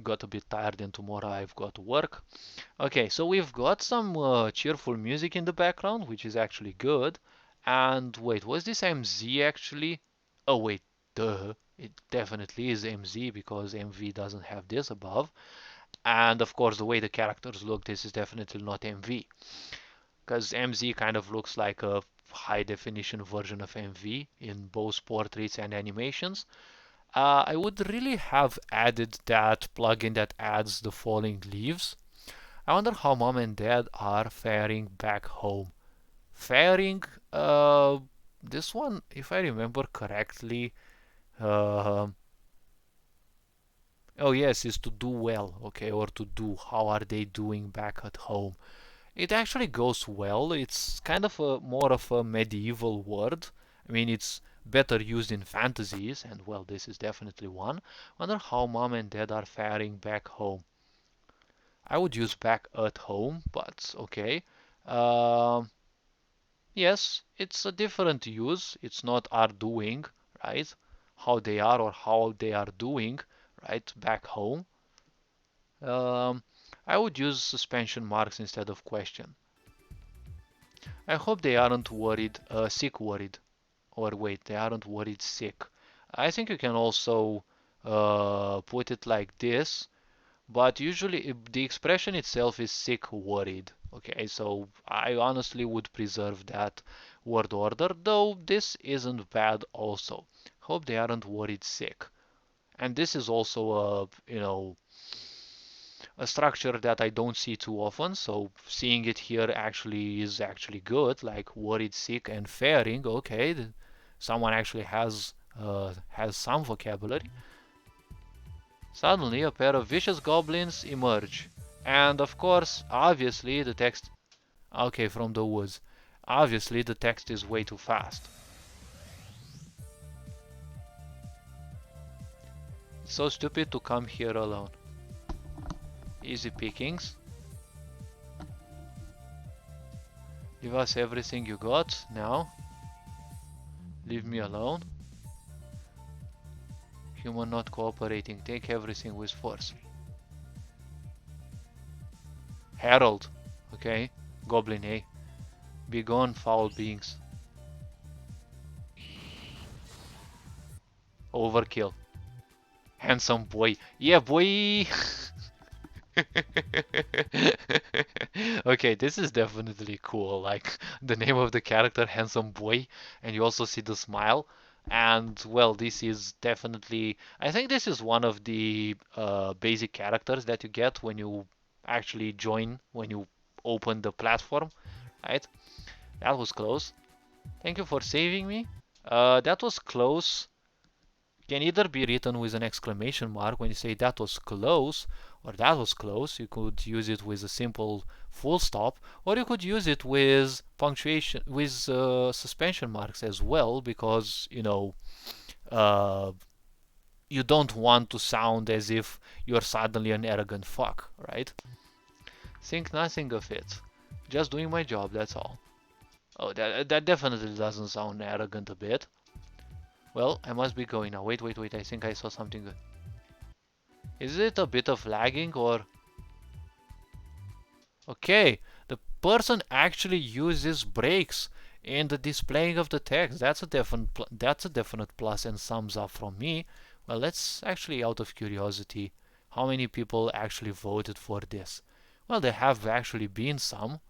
got a bit tired and tomorrow I've got to work. Okay, so we've got some cheerful music in the background, which is actually good. And wait, was this MZ actually? Oh wait, duh. It definitely is MZ because MV doesn't have this above. And of course, the way the characters look, this is definitely not MV. Because MZ kind of looks like a high definition version of MV in both portraits and animations. I would really have added that plugin that adds the falling leaves. I wonder how mom and dad are faring back home. Faring, this one, if I remember correctly, uh, oh yes, is to do well, okay, or to do. How are they doing back at home? It actually goes well. It's kind of a more of a medieval word. I mean, it's better used in fantasies, and well, this is definitely one. Wonder how mom and dad are faring back home. I would use back at home, but okay. Um, yes, it's a different use. It's not are doing, right? How they are or how they are doing, right? Back home. Um, I would use suspension marks instead of question. I hope they aren't worried, sick worried. Or wait, they aren't worried sick. I think you can also put it like this, but usually the expression itself is sick worried. Okay, so I honestly would preserve that word order, though this isn't bad also. Hope they aren't worried sick. And this is also a structure that I don't see too often, so seeing it here actually is actually good, like worried, sick, and faring. Okay, someone actually has some vocabulary. Suddenly, a pair of vicious goblins emerge, and of course, obviously, the text. Okay, from the woods. Obviously, the text is way too fast. It's so stupid to come here alone. Easy pickings. Give us everything you got now. Leave me alone. Human not cooperating. Take everything with force. Herald. Okay. Goblin A. Be gone, foul beings. Overkill. Handsome boy. Yeah, boy! Okay, this is definitely cool. Like the name of the character, Handsome Boy, and you also see the smile. And well, this is definitely, I think this is one of the basic characters that you get when you actually join, when you open the platform, right? That was close. Thank you for saving me. That was close. Can either be written with an exclamation mark when you say that was close, or that was close. You could use it with a simple full stop, or you could use it with punctuation, with suspension marks as well, because uh, you don't want to sound as if you're suddenly an arrogant fuck, right? Think nothing of it. Just doing my job, that's all. Oh, that definitely doesn't sound arrogant a bit. Well, I must be going now. Wait, wait, wait. I think I saw something good. Is it a bit of lagging or... Okay, the person actually uses brakes in the displaying of the text. That's a definite plus and thumbs up from me. Well, let's actually, out of curiosity, how many people actually voted for this? Well, there have actually been some.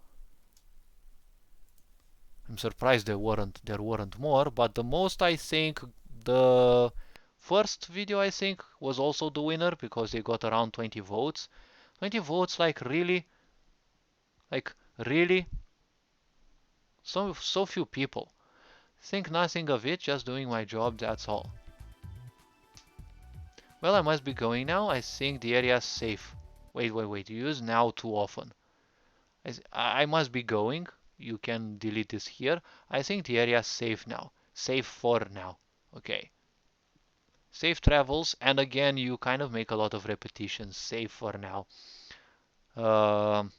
I'm surprised there weren't more, but the most, I think, the first video, I think, was also the winner because they got around 20 votes. 20 votes, like really? Like really? So few people. Think nothing of it, just doing my job, that's all. Well, I must be going now. I think the area is safe. Wait, wait, wait. You use now too often. I must be going. You can delete this here. I think the area is safe now. Safe for now. Okay. Safe travels, and again, you kind of make a lot of repetitions. Safe for now. Um,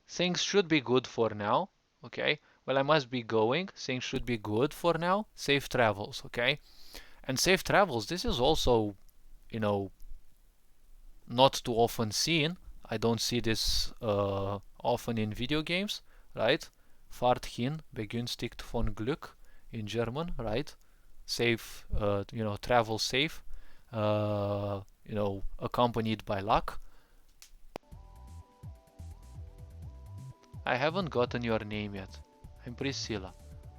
things should be good for now. Okay. Well, I must be going. Things should be good for now. Safe travels. Okay. And safe travels, this is also, you know, not too often seen. I don't see this often in video games, right? Fahrt hin, begünstigt von Glück in German, right? Safe, travel safe, accompanied by luck. I haven't gotten your name yet. I'm Priscilla.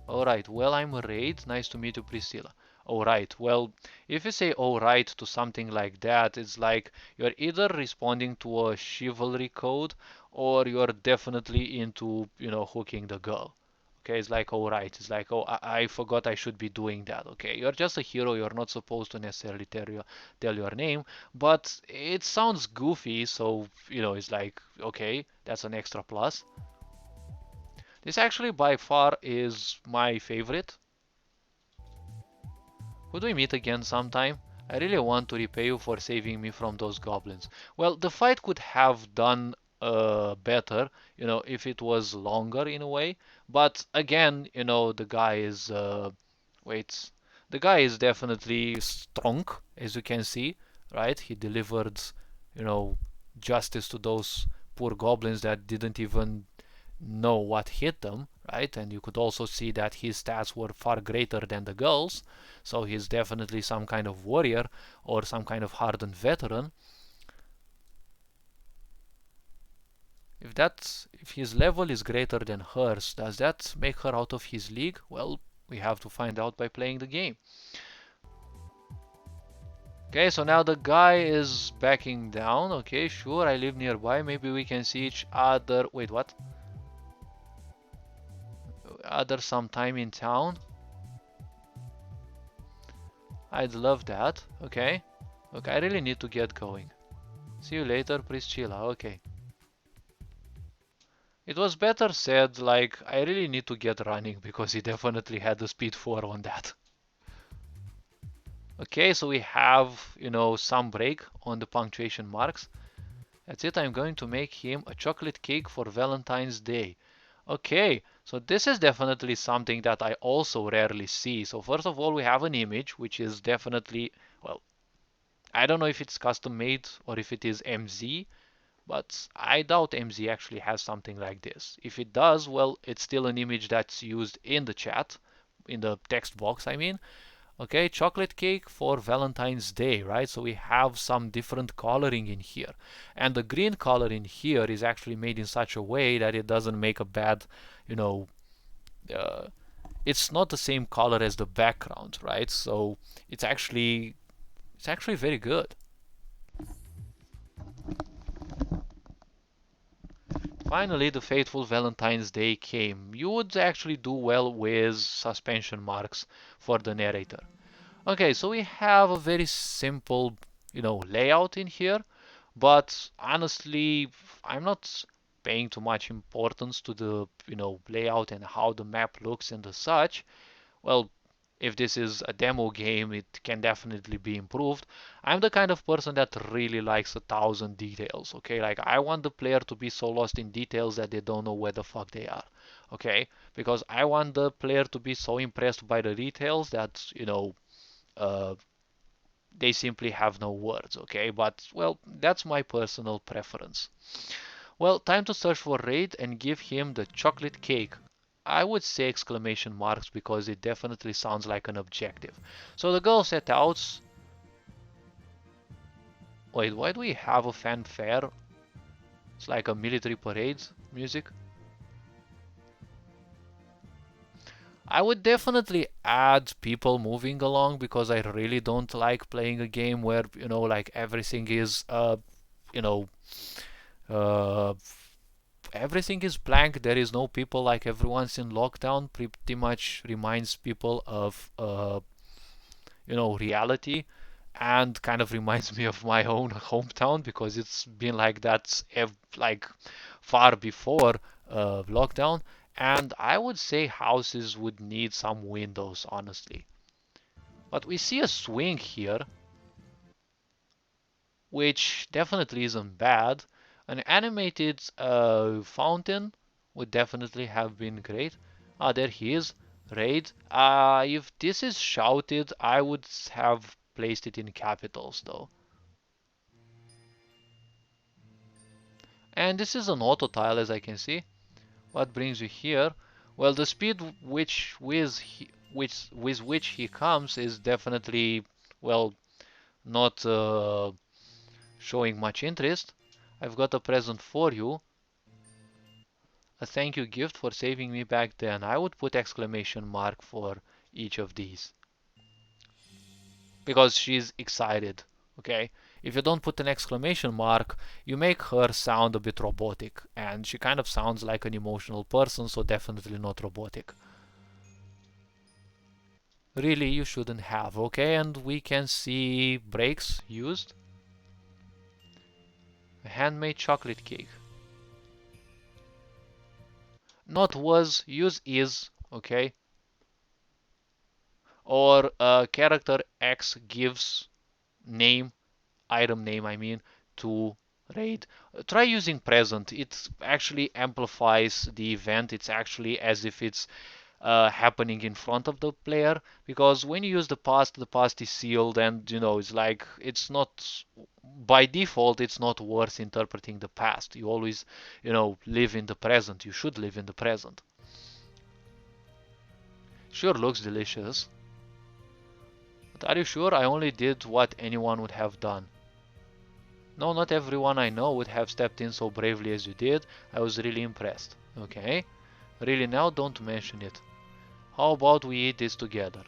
Alright, well, I'm Raid. Nice to meet you, Priscilla. alright. Well, if you say alright to something like that, it's like you're either responding to a chivalry code or you're definitely into, hooking the girl. Okay, it's like alright. It's like, oh, I forgot I should be doing that. Okay, you're just a hero. You're not supposed to necessarily tell your name, but it sounds goofy, so it's like, okay, that's an extra plus. This actually by far is my favorite. Could we meet again sometime? I really want to repay you for saving me from those goblins. Well, the fight could have done better, if it was longer in a way. But again, the guy is wait, the guy is definitely strong, as you can see, right? He delivered, you know, justice to those poor goblins that didn't even know what hit them, right? And you could also see that his stats were far greater than the girls, so he's definitely some kind of warrior or some kind of hardened veteran. If his level is greater than hers, does that make her out of his league? Well, we have to find out by playing the game. Okay, so now the guy is backing down. Okay, sure, I live nearby. Maybe we can see each other. Wait, what? Other sometime in town. I'd love that. Okay. Okay, I really need to get going. See you later, Priscilla. Okay. It was better said, like, I really need to get running because he definitely had the speed 4 on that. Okay, so we have, some break on the punctuation marks. That's it, I'm going to make him a chocolate cake for Valentine's Day. Okay, so this is definitely something that I also rarely see. So first of all, we have an image, which is definitely, well, I don't know if it's custom made or if it is MZ, but I doubt MZ actually has something like this. If it does, well, it's still an image that's used in the chat, in the text box, I mean. Okay, chocolate cake for Valentine's Day, right? So we have some different coloring in here. And the green color in here is actually made in such a way that it doesn't make a bad, you know, uh, it's not the same color as the background, right? So it's actually very good. Finally, the fateful Valentine's Day came. You would actually do well with suspension marks for the narrator. Okay, so we have a very simple, layout in here, but honestly, I'm not paying too much importance to the, layout and how the map looks and the such. Well, if this is a demo game, it can definitely be improved. I'm the kind of person that really likes 1,000 details, okay? Like, I want the player to be so lost in details that they don't know where the fuck they are, okay? Because I want the player to be so impressed by the details that, uh, they simply have no words, okay? But, well, that's my personal preference. Well, time to search for Raid and give him the chocolate cake. I would say exclamation marks because it definitely sounds like an objective. So the girl set out. Wait, why do we have a fanfare? It's like a military parade music. I would definitely add people moving along because I really don't like playing a game where, like everything is, you know, uh, everything is blank. There is no people, like everyone's in lockdown. Pretty much reminds people of, reality, and kind of reminds me of my own hometown because it's been like that like far before lockdown. And I would say houses would need some windows, honestly. But we see a swing here, which definitely isn't bad. An animated fountain would definitely have been great. Ah, there he is. Raid. If this is shouted, I would have placed it in capitals though. And this is an auto tile, as I can see. What brings you here? Well, the speed with which he comes is definitely, well, not showing much interest. I've got a present for you. A thank you gift for saving me back then. I would put exclamation mark for each of these. because she's excited. Okay, if you don't put an exclamation mark, you make her sound a bit robotic, and she kind of sounds like an emotional person, so definitely not robotic. Really, you shouldn't have. Okay, and we can see breaks used. A handmade chocolate cake. Not was, use is. Okay, or character X gives name, item name I mean, to raid. Try using present. It actually amplifies the event. It's actually as if it's happening in front of the player, because when you use the past is sealed, and it's like it's not by default, it's not worth interpreting the past. You always live in the present. You should live in the present. Sure looks delicious, but are you sure? I only did what anyone would have done. No, not everyone I know would have stepped in so bravely as you did. I was really impressed. Okay, really, now don't mention it. How about we eat this together?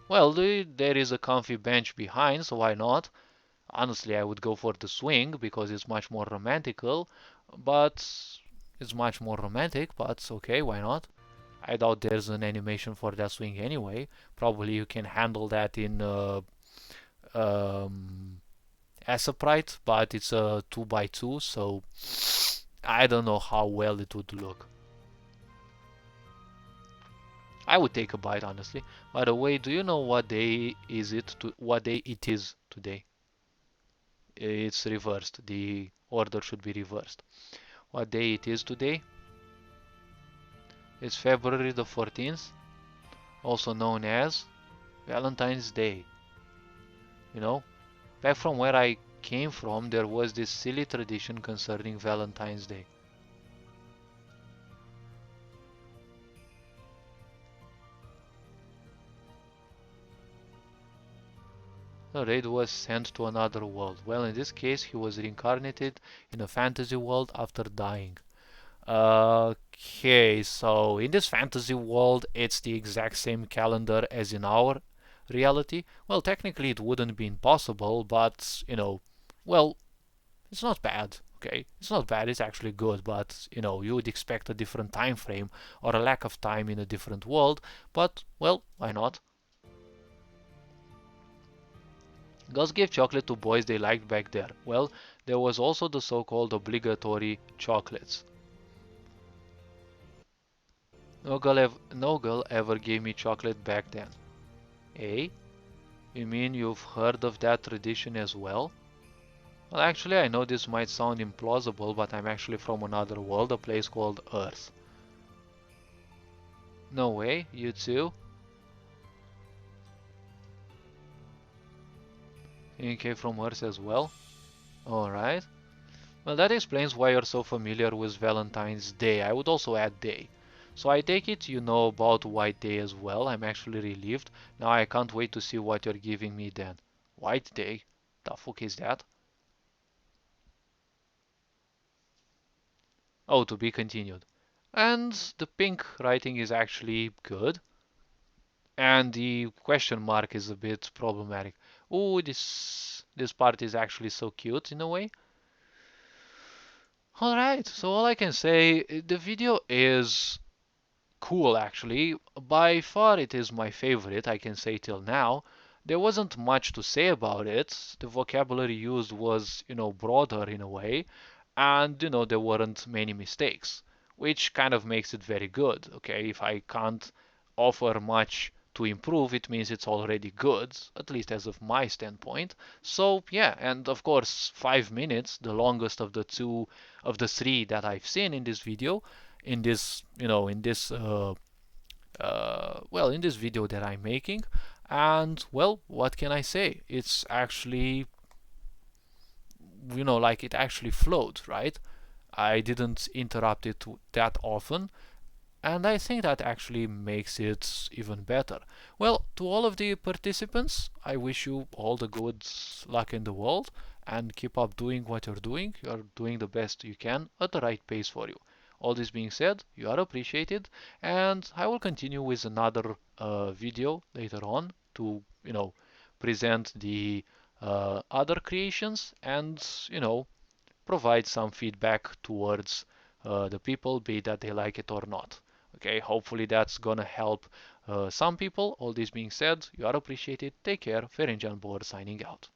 Well, there is a comfy bench behind, so why not? Honestly, I would go for the swing because it's much more romantical, but it's much more romantic, but okay, why not? I doubt there's an animation for that swing anyway. Probably you can handle that in um, Asaprite, but it's a 2x2, so I don't know how well it would look. I would take a bite, honestly. By the way, do you know what day it is today? It's reversed. The order should be reversed. What day it is today? It's February the 14th, also known as Valentine's Day. You know, back from where I came from, there was this silly tradition concerning Valentine's Day. The raid was sent to another world. Well, in this case, he was reincarnated in a fantasy world after dying. Okay, so in this fantasy world, it's the exact same calendar as in our reality. Well, technically, it wouldn't be impossible, but well, it's not bad. Okay, it's not bad. It's actually good, but you would expect a different time frame or a lack of time in a different world. But well, why not? Girls gave chocolate to boys they liked back there. Well, there was also the so-called obligatory chocolates. No girl ever gave me chocolate back then. Eh? You mean you've heard of that tradition as well? Well, actually, I know this might sound implausible, but I'm actually from another world, a place called Earth. No way, you too? You came from Earth as well? Alright. Well, that explains why you're so familiar with Valentine's Day. I would also add day. So I take it you know about White Day as well. I'm actually relieved. Now I can't wait to see what you're giving me then. White Day? The fuck is that? Oh, to be continued. And the pink writing is actually good. And the question mark is a bit problematic. Oh, this part is actually so cute in a way. Alright, so all I can say, the video is cool actually. By far it is my favorite, I can say till now. There wasn't much to say about it. The vocabulary used was, broader in a way, and there weren't many mistakes, which kind of makes it very good. Okay, if I can't offer much to improve, it means it's already good, at least as of my standpoint. So yeah, and of course 5 minutes, the longest of the three that I've seen in this video, in this in this video that I'm making. And well, what can I say? It's actually, like it actually flowed, right? I didn't interrupt it that often, and I think that actually makes it even better. Well, to all of the participants, I wish you all the good luck in the world, and keep up doing what you're doing. You're doing the best you can at the right pace for you. All this being said, you are appreciated, and I will continue with another video later on to, present the other creations and, provide some feedback towards the people, be that they like it or not. Okay, hopefully that's gonna help some people. All this being said, you are appreciated. Take care. Ferenc Board signing out.